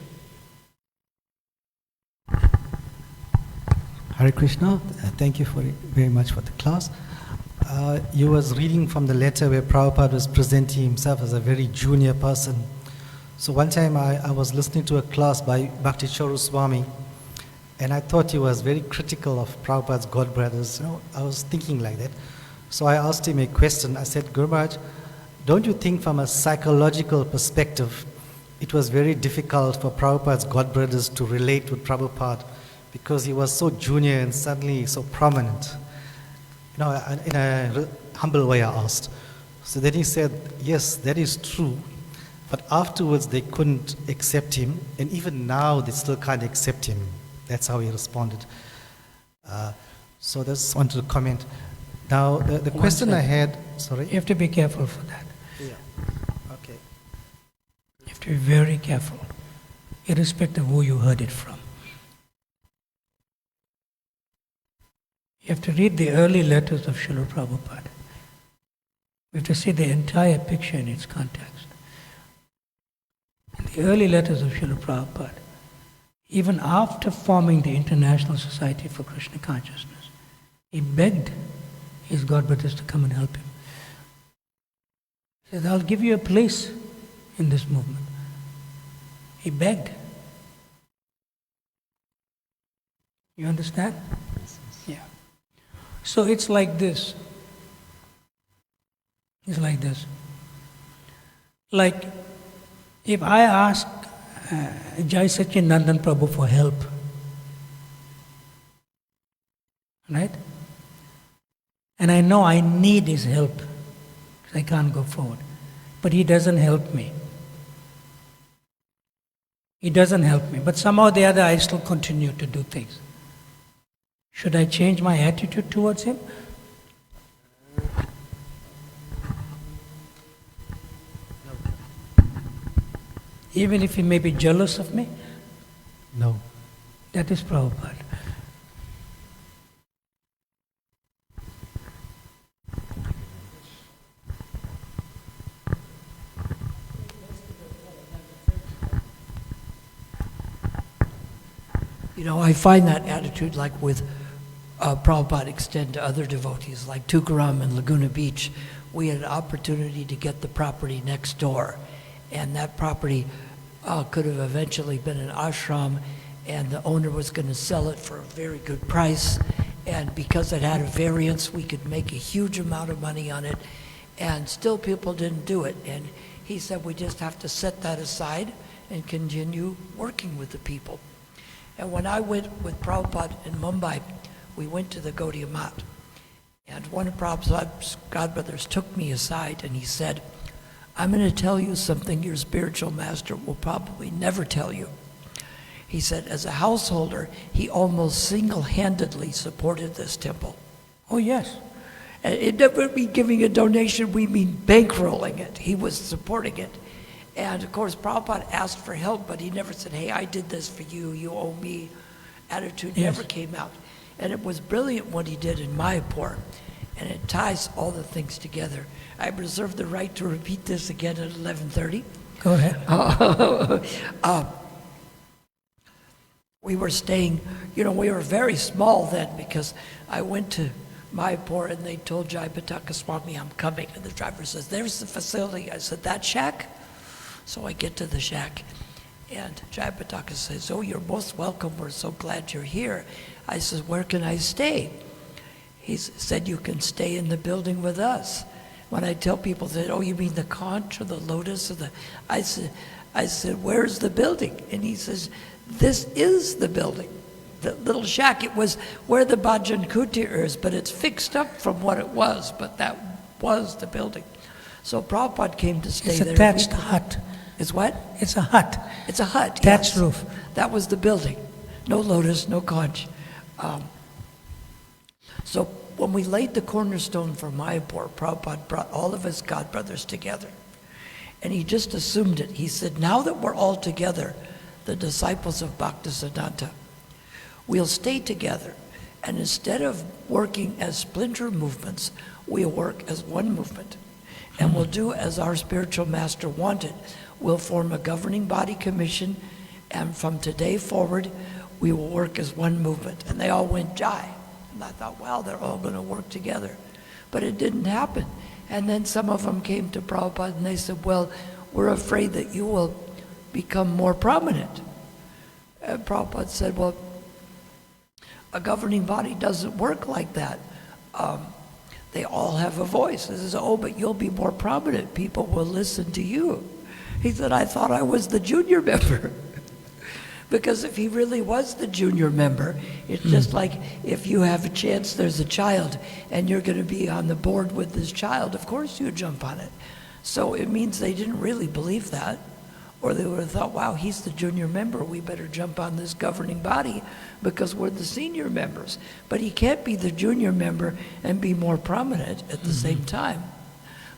Hare Krishna, thank you very much for the class. You was reading from the letter where Prabhupada was presenting himself as a very junior person. So one time I was listening to a class by Bhakti Swami, and I thought he was very critical of Prabhupada's God brothers. I was thinking like that. So I asked him a question. I said, Guru Maharaj, don't you think from a psychological perspective, it was very difficult for Prabhupada's God brothers to relate with Prabhupada because he was so junior and suddenly so prominent? In a humble way I asked. So then he said, yes, that is true, but afterwards they couldn't accept him, and even now they still can't accept him. That's how he responded. So I just wanted to comment. Now, the question I had, sorry? You have to be careful for that. Yeah, okay. You have to be very careful, irrespective of who you heard it from. You have to read the early letters of Srila Prabhupada. We have to see the entire picture in its context. In the early letters of Srila Prabhupada, even after forming the International Society for Krishna Consciousness, he begged his God brothers to come and help him. He said, I'll give you a place in this movement. He begged. You understand? Yeah. So it's like this. It's like this. Like if I ask Jai Satchidananda Prabhu for help, right? And I know I need his help because I can't go forward. But he doesn't help me. He doesn't help me. But somehow or the other I still continue to do things. Should I change my attitude towards him? Even if he may be jealous of me? No. That is Prabhupada. You know, I find that attitude like with Prabhupada extend to other devotees, like Tukaram and Laguna Beach. We had an opportunity to get the property next door, and that property could have eventually been an ashram, and the owner was going to sell it for a very good price, and because it had a variance, we could make a huge amount of money on it, and still people didn't do it. And he said we just have to set that aside and continue working with the people. And when I went with Prabhupada in Mumbai, we went to the Gaudiya Math. And one of Prabhupada's godbrothers took me aside and he said, I'm going to tell you something your spiritual master will probably never tell you. He said, as a householder, he almost single-handedly supported this temple. Oh, yes. And it never be giving a donation, we mean bankrolling it. He was supporting it. And of course, Prabhupada asked for help, but he never said, hey, I did this for you, you owe me. Attitude never came out. And it was brilliant what he did in Mayapur. And it ties all the things together. I reserve the right to repeat this again at 11:30. Go ahead. We were staying, you know, we were very small then because I went to Mayapur and they told Jayapataka Swami, I'm coming. And the driver says, there's the facility. I said, that shack? So I get to the shack and Jayapataka says, oh, you're most welcome. We're so glad you're here. I said, where can I stay? He said, you can stay in the building with us. When I tell people that, oh, you mean the conch or the lotus or the, I said, where's the building? And he says, this is the building, the little shack. It was where the Bhajan Kutir is, but it's fixed up from what it was, but that was the building. So Prabhupada came to stay there. It's a thatched hut. It's what? It's a hut. It's a hut, Thatched yes. roof. That was the building. No lotus, no conch. So when we laid the cornerstone for Mayapur, Prabhupada brought all of his godbrothers together. And he just assumed it. He said, now that we're all together, the disciples of Bhaktisiddhanta, we'll stay together. And instead of working as splinter movements, we'll work as one movement. And we'll do as our spiritual master wanted. We'll form a governing body commission, and from today forward, we will work as one movement. And they all went Jai. And I thought, wow, they're all going to work together. But it didn't happen. And then some of them came to Prabhupada and they said, well, we're afraid that you will become more prominent. And Prabhupada said, well, a governing body doesn't work like that. They all have a voice. He says, oh, but you'll be more prominent. People will listen to you. He said, I thought I was the junior member. Because if he really was the junior member, it's just like if you have a chance, there's a child, and you're going to be on the board with this child, of course you jump on it. So it means they didn't really believe that, or they would have thought, wow, he's the junior member, we better jump on this governing body because we're the senior members. But he can't be the junior member and be more prominent at the same time.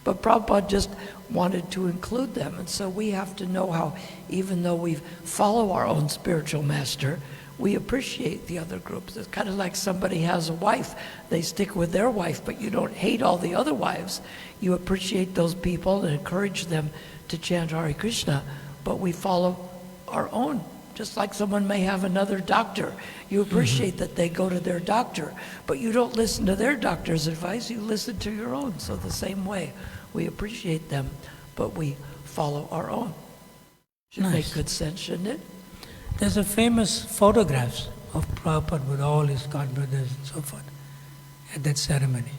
But Prabhupada just wanted to include them. And so we have to know how, even though we follow our own spiritual master, we appreciate the other groups. It's kind of like somebody has a wife. They stick with their wife, but you don't hate all the other wives. You appreciate those people and encourage them to chant Hare Krishna, but we follow our own. Just like someone may have another doctor. You appreciate that they go to their doctor, but you don't listen to their doctor's advice, you listen to your own. So the same way, we appreciate them, but we follow our own. Should make good sense, shouldn't it? There's a famous photographs of Prabhupada with all his godbrothers and so forth at that ceremony,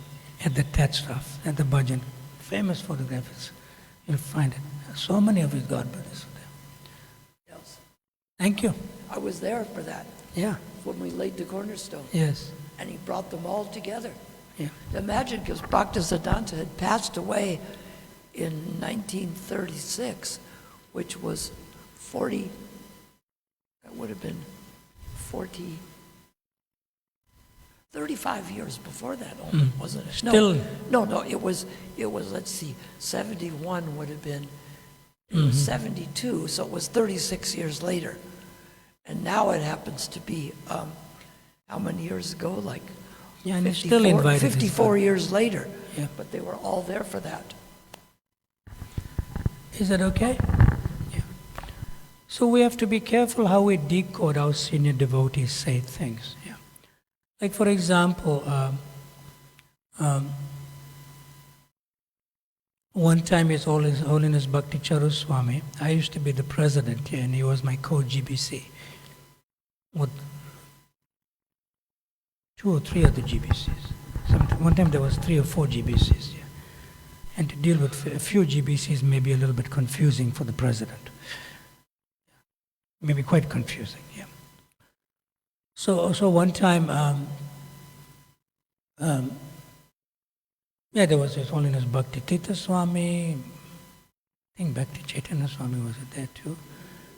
at the Tat stuff, at the bhajan. Famous photographs. You'll find it. So many of his godbrothers are there. Yes. Thank you. I was there for that, Yeah. when we laid the cornerstone. Yes. And he brought them all together. Yeah. Imagine, because Bhaktisiddhanta had passed away in 1936, which was 40, that would have been 35 years before that, wasn't it? Still. No, it was, let's see, 71 would have been, it was 72, so it was 36 years later. And now it happens to be, how many years ago? Like Yeah, and he's still invited. 54 years later. Yeah. But they were all there for that. Is that okay? Yeah. So we have to be careful how we decode how senior devotees say things. Yeah. Like for example, one time His Holiness Bhakti Swami, I used to be the president here, and he was my co-GBC with 2 or 3 other GBCs. One time there was 3 or 4 GBCs here. And to deal with a few GBCs may be a little bit confusing for the president. Maybe quite confusing, yeah. So one time, there was His Holiness Bhaktisiddhanta Swami, I think Bhakti Chaitanya Swami was there too,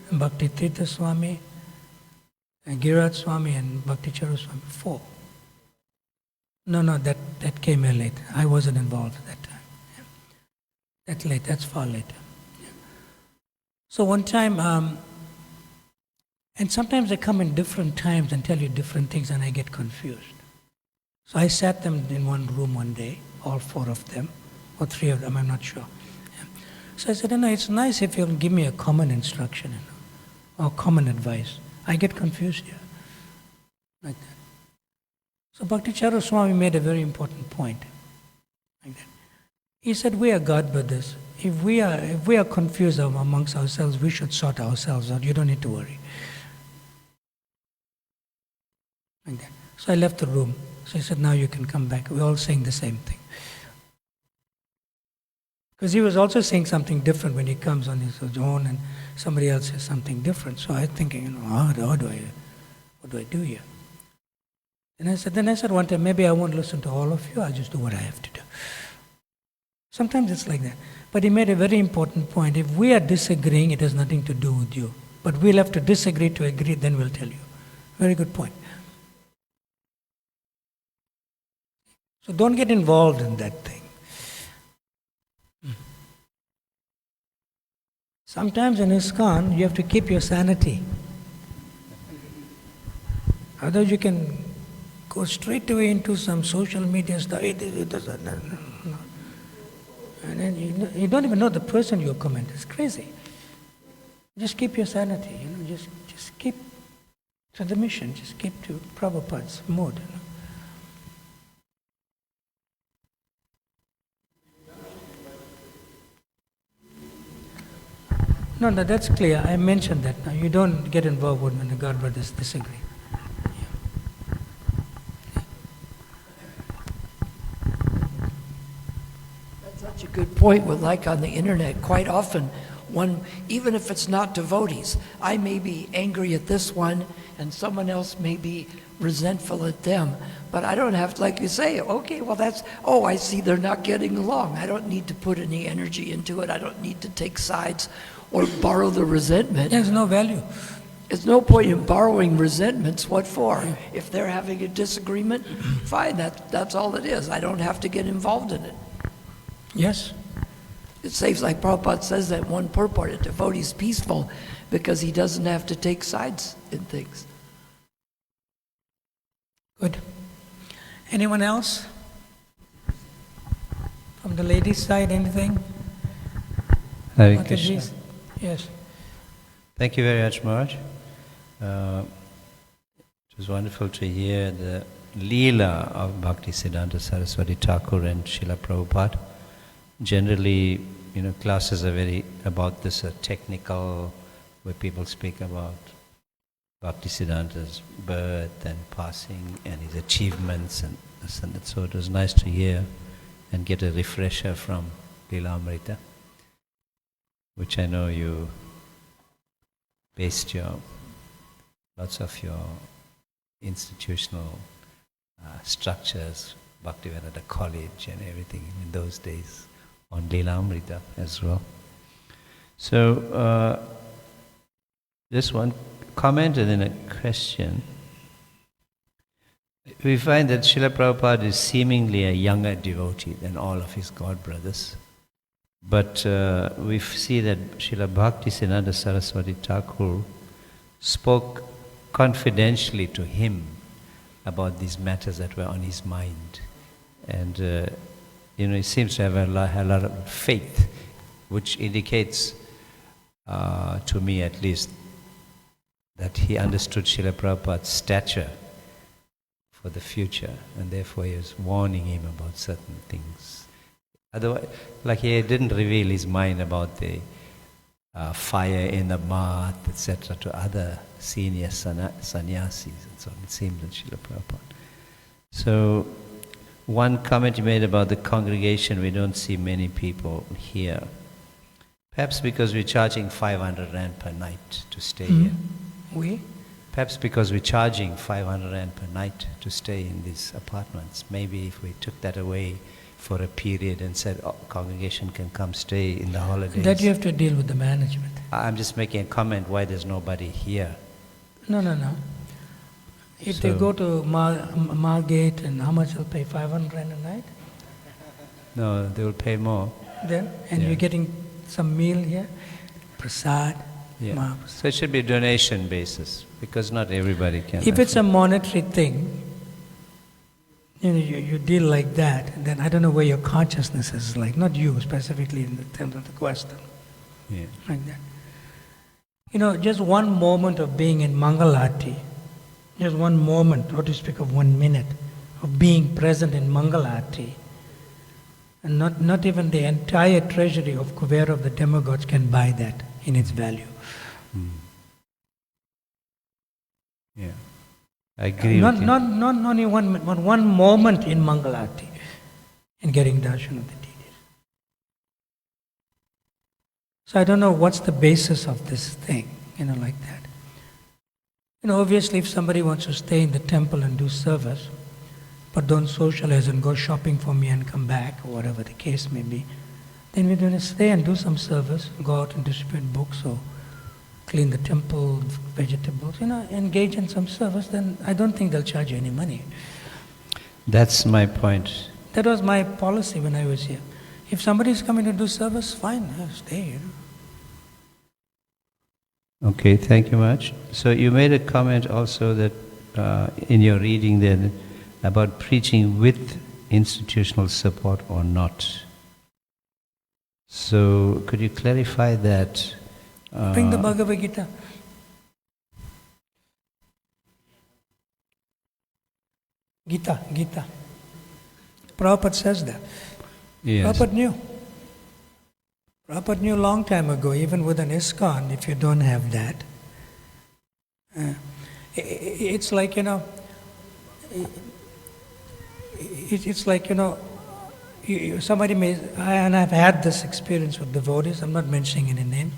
and Bhaktisiddhanta Swami, and Girat Swami, and Bhakti Swami, 4. No, that came in late. I wasn't involved at that time. Yeah. That's late, that's far later. Yeah. So one time, and sometimes they come in different times and tell you different things, and I get confused. So I sat them in one room one day, all 4 of them, or 3 of them, I'm not sure. Yeah. So I said, it's nice if you'll give me a common instruction, or common advice. I get confused here, like that. So Bhakti Swami made a very important point, like that. He said, we are God brothers. If we are confused amongst ourselves, we should sort ourselves out. You don't need to worry. Like that. So I left the room. So he said, now you can come back. We're all saying the same thing. Because he was also saying something different when he comes on his own, and somebody else says something different. So I was thinking, what do I do here? And then I said one time, maybe I won't listen to all of you, I'll just do what I have to do. Sometimes it's like that. But he made a very important point. If we are disagreeing, it has nothing to do with you. But we'll have to disagree to agree, then we'll tell you. Very good point. So don't get involved in that thing. Sometimes in ISKCON, you have to keep your sanity. Otherwise you can go straight away into some social media stuff. And then you don't even know the person you comment. It's crazy. Just keep your sanity, just keep to the mission, just keep to Prabhupada's mode. No, that's clear. I mentioned that. Now, you don't get involved when the God brothers disagree. That's such a good point. With like on the internet, quite often, even if it's not devotees, I may be angry at this one, and someone else may be resentful at them. But I don't have to, like you say, okay, well I see they're not getting along. I don't need to put any energy into it. I don't need to take sides or borrow the resentment. There's no value. There's no point in borrowing resentments. What for? If they're having a disagreement, fine, that's all it is. I don't have to get involved in it. Yes. It saves, like Prabhupada says that one purport, a devotee is peaceful because he doesn't have to take sides in things. Good. Anyone else? From the ladies' side, anything? Hare Krishna. Yes. Thank you very much, Maharaj. It was wonderful to hear the Leela of Bhaktisiddhanta Sarasvati Thakura and Srila Prabhupada. Generally, classes are very about this technical, where people speak about Bhaktisiddhanta's birth and passing and his achievements and this and that. So it was nice to hear and get a refresher from Leela Amrita, which I know you based lots of your institutional structures, Bhaktivedanta College and everything in those days, on Leela Amrita as well. So, just one comment and then a question. We find that Srila Prabhupada is seemingly a younger devotee than all of his god brothers. But we see that Srila Bhaktisiddhanta Saraswati Thakur spoke confidentially to him about these matters that were on his mind. And, he seems to have a lot of faith, which indicates, to me at least, that he understood Srila Prabhupada's stature for the future, and therefore he was warning him about certain things. Otherwise, like he didn't reveal his mind about the fire in the bath, etc., to other senior sannyasis and so on. It seems in Srila Prabhupada. So, one comment you made about the congregation, we don't see many people here. Perhaps because we're charging 500 Rand per night to stay here. We? Perhaps because we're charging 500 Rand per night to stay in these apartments. Maybe if we took that away for a period and said, congregation can come stay in the holidays. That you have to deal with the management. I'm just making a comment why there's nobody here. No. If they go to Margate, and how much they'll pay? 500 Rand a night? No, they will pay more. Then? And you're getting some meal here? Prasad? Yeah. So it should be donation basis, because not everybody can. If it's a monetary thing, you deal like that, then I don't know where your consciousness is like, not you specifically in terms of the question. Yeah. Like that. Just one moment of being in Mangalarti, just one moment, or to speak of 1 minute, of being present in Mangalarti, and not even the entire treasury of Kuvera of the demigods can buy that in its value. Yeah, I agree Not with you. not only one moment in Mangalarti, in getting darshan of the deities. So I don't know what's the basis of this thing, like that. Obviously if somebody wants to stay in the temple and do service, but don't socialize and go shopping for me and come back, or whatever the case may be, then we're going to stay and do some service, go out and distribute books or clean the temple, vegetables, engage in some service, then I don't think they'll charge you any money. That's my point. That was my policy when I was here. If somebody is coming to do service, fine, stay. Okay, thank you much. So you made a comment also that in your reading there about preaching with institutional support or not. So could you clarify that? Bring the Bhagavad Gita. Gita. Prabhupada says that. Yes. Prabhupada knew a long time ago, even with an ISKCON, if you don't have that. It's like, somebody may, and I've had this experience with devotees, I'm not mentioning any name.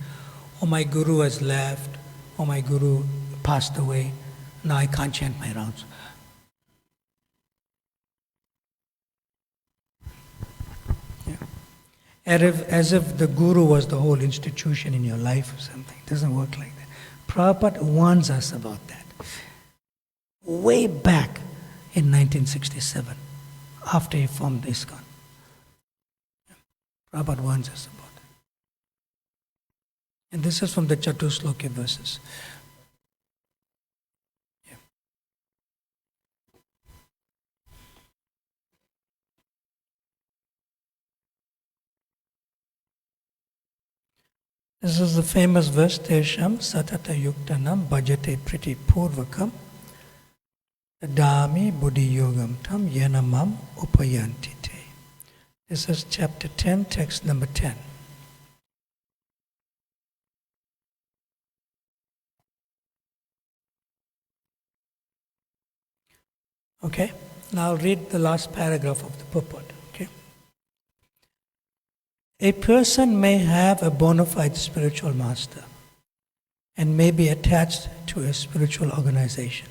Oh, my guru has left. Oh, my guru passed away. Now I can't chant my rounds. Yeah. As if the guru was the whole institution in your life or something. It doesn't work like that. Prabhupada warns us about that. Way back in 1967, after he formed ISKCON. Prabhupada warns us about it. And this is from the Chatusloki verses. Yeah. This is the famous verse, Tesham Satata Yuktanam Bhajate Priti Purvakam Dami Buddhi Yogam Tam Yanamam Upayantite. This is chapter 10, text number 10. Okay, now I'll read the last paragraph of the purport. Okay. A person may have a bona fide spiritual master and may be attached to a spiritual organization.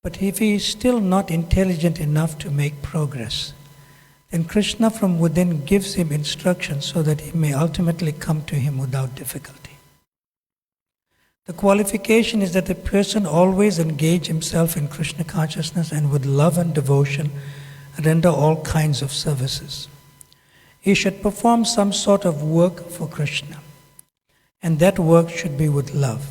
But if he is still not intelligent enough to make progress, then Krishna from within gives him instruction so that he may ultimately come to him without difficulty. The qualification is that the person always engage himself in Krishna consciousness and with love and devotion render all kinds of services. He should perform some sort of work for Krishna, and that work should be with love.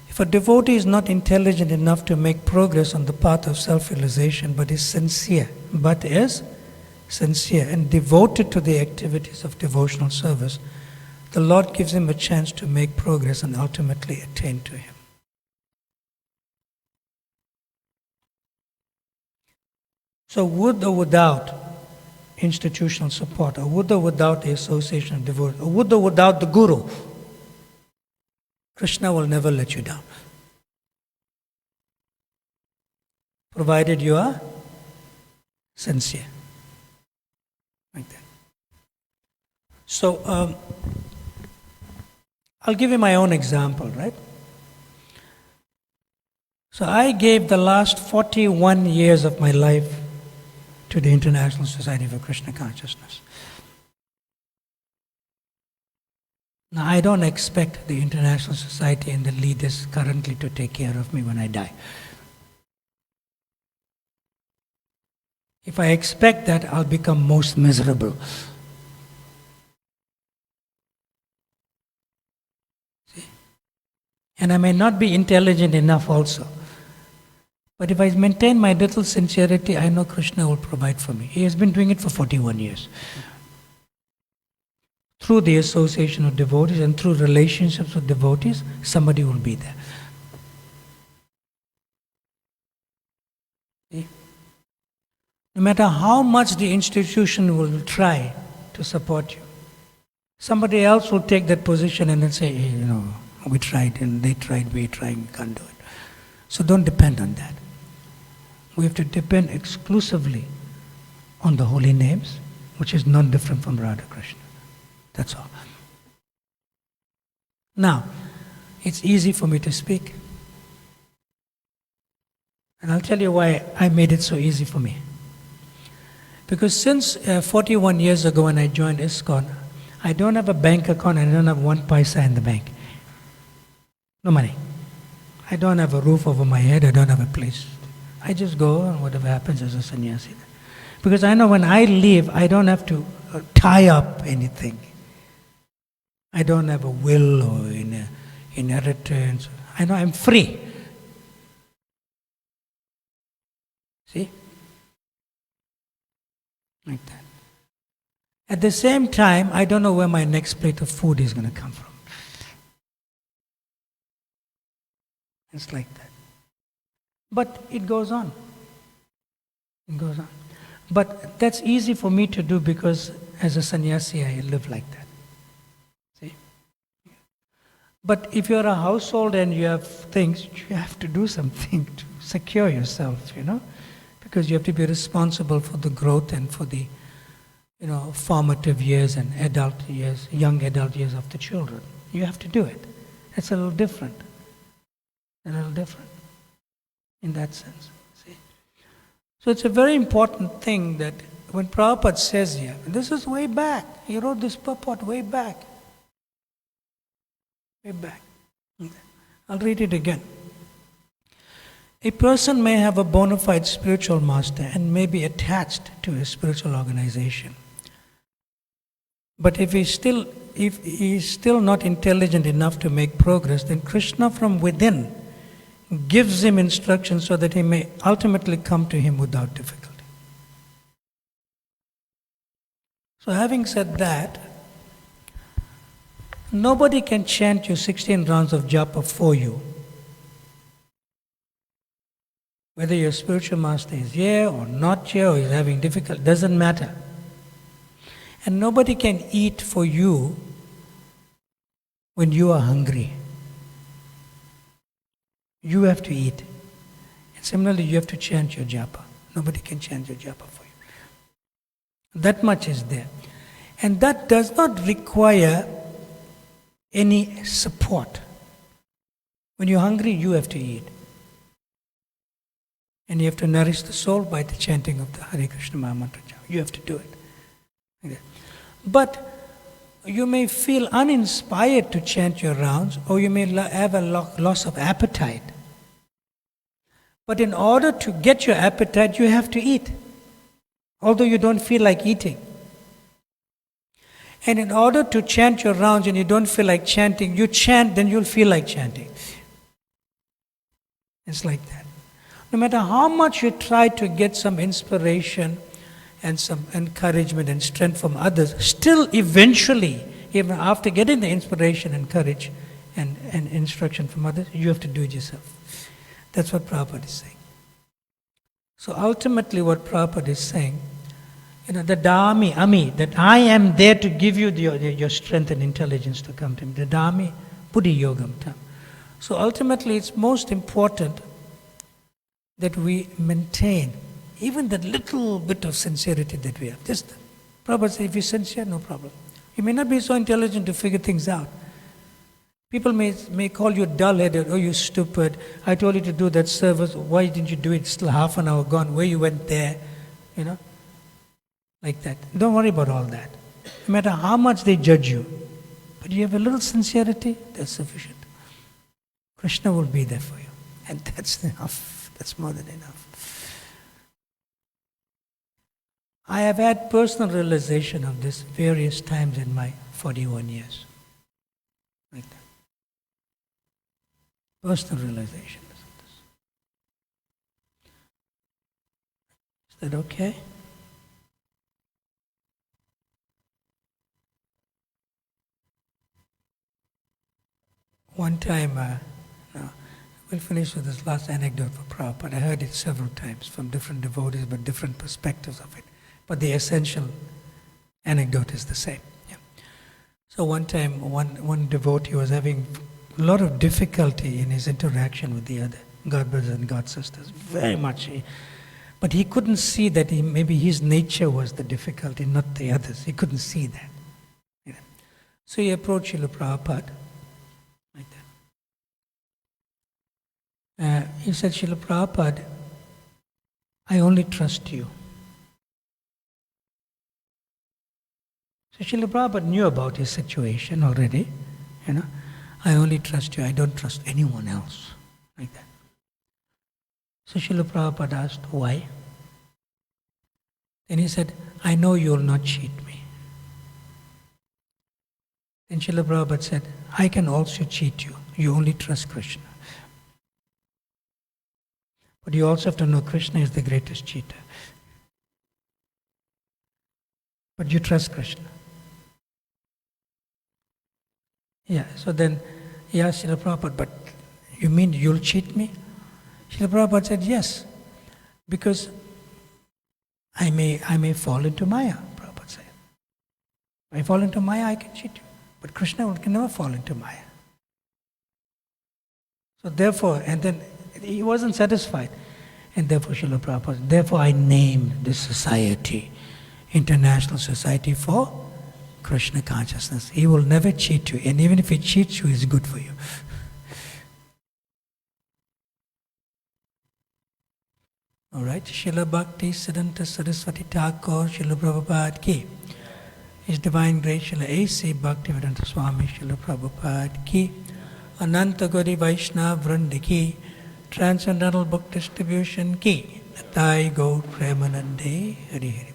If If a devotee is not intelligent enough to make progress on the path of self-realization, but is sincere and devoted to the activities of devotional service, the Lord gives him a chance to make progress and ultimately attain to him. So with or without institutional support, or with or without the association of devotees, or with or without the guru, Krishna will never let you down. Provided you are sincere. Like that. So, I'll give you my own example, right? So I gave the last 41 years of my life to the International Society for Krishna Consciousness. Now, I don't expect the International Society and the leaders currently to take care of me when I die. If I expect that, I'll become most miserable. See? And I may not be intelligent enough also. But if I maintain my little sincerity, I know Krishna will provide for me. He has been doing it for 41 years. Through the association of devotees and through relationships with devotees, somebody will be there. See? No matter how much the institution will try to support you, somebody else will take that position and then say, hey, we tried and they tried, we tried, we can't do it. So don't depend on that. We have to depend exclusively on the holy names, which is not different from Radha Krishna. That's all. Now, it's easy for me to speak. And I'll tell you why I made it so easy for me. Because since 41 years ago when I joined ISKCON, I don't have a bank account, I don't have 1 paisa in the bank. No money. I don't have a roof over my head, I don't have a place. I just go and whatever happens as a sannyasi. Because I know when I leave, I don't have to tie up anything. I don't have a will or inheritance. I know I'm free. See? Like that. At the same time, I don't know where my next plate of food is going to come from. It's like that. But it goes on. It goes on. But that's easy for me to do because as a sannyasi, I live like that. See? But if you're a household and you have things, you have to do something to secure yourself, because you have to be responsible for the growth and for the, formative years and adult years, young adult years of the children. You have to do it. It's a little different. A little different in that sense. See? So it's a very important thing that when Prabhupada says here, and this is way back, he wrote this purport way back. Way back. I'll read it again. A person may have a bona fide spiritual master and may be attached to a spiritual organization. But if he is still not intelligent enough to make progress, then Krishna from within gives him instructions so that he may ultimately come to him without difficulty. So having said that, nobody can chant you 16 rounds of japa for you. Whether your spiritual master is here or not here or is having difficulty, doesn't matter. And nobody can eat for you when you are hungry. You have to eat. And similarly, you have to chant your japa. Nobody can chant your japa for you. That much is there. And that does not require any support. When you're hungry, you have to eat. And you have to nourish the soul by the chanting of the Hare Krishna Mahamantra japa. You have to do it. Like that. But you may feel uninspired to chant your rounds, or you may have a loss of appetite. But in order to get your appetite, you have to eat, although you don't feel like eating. And in order to chant your rounds and you don't feel like chanting, you chant, then you'll feel like chanting. It's like that. No matter how much you try to get some inspiration and some encouragement and strength from others, still eventually, even after getting the inspiration and courage and instruction from others, you have to do it yourself. That's what Prabhupada is saying. So ultimately what Prabhupada is saying, the Dami, Ami, that I am there to give you your strength and intelligence to come to me. The Dami, Buddhi Yogam Tam. So ultimately it's most important that we maintain even that little bit of sincerity that we have. Just, Prabhupada said, if you're sincere, no problem. You may not be so intelligent to figure things out. People may call you dull-headed, oh, you stupid. I told you to do that service. Why didn't you do it? Still half an hour gone. Where you went there? Like that. Don't worry about all that. No matter how much they judge you, but you have a little sincerity, that's sufficient. Krishna will be there for you. And that's enough. That's more than enough. I have had personal realization of this various times in my 41 years. Like that. Personal realization of this. Is that okay? One time, we'll finish with this last anecdote for Prabhupada. I heard it several times from different devotees, but different perspectives of it. But the essential anecdote is the same. Yeah. So one time, one devotee was having a lot of difficulty in his interaction with the other God brothers and God sisters, very much. But he couldn't see that maybe his nature was the difficulty, not the others. He couldn't see that. So he approached Srila Prabhupada. He said, Srila Prabhupada, I only trust you. So Srila Prabhupada knew about his situation already. I only trust you, I don't trust anyone else. Like that. So Srila Prabhupada asked, why? Then he said, I know you will not cheat me. Then Srila Prabhupada said, I can also cheat you. You only trust Krishna. But you also have to know Krishna is the greatest cheater. But you trust Krishna. Yeah, so then he asked Srila Prabhupada, but you mean you'll cheat me? Srila Prabhupada said, yes, because I may fall into Maya, Prabhupada said. If I fall into Maya, I can cheat you. But Krishna can never fall into Maya. So therefore, and then he wasn't satisfied. And therefore, Srila Prabhupada, therefore I named this society, International Society for Krishna Consciousness. He will never cheat you. And even if he cheats you, it's good for you. All right, Srila Bhaktisiddhanta Sarasvati Thakur, Srila Prabhupada ki. His Divine Grace, Srila A.C. Bhaktivedanta Swami, Srila Prabhupada ki. Ananta Gauri Vaishnava Vranda ki. Transcendental Book Distribution ki. Natai Gaur Premanande Hari Hari.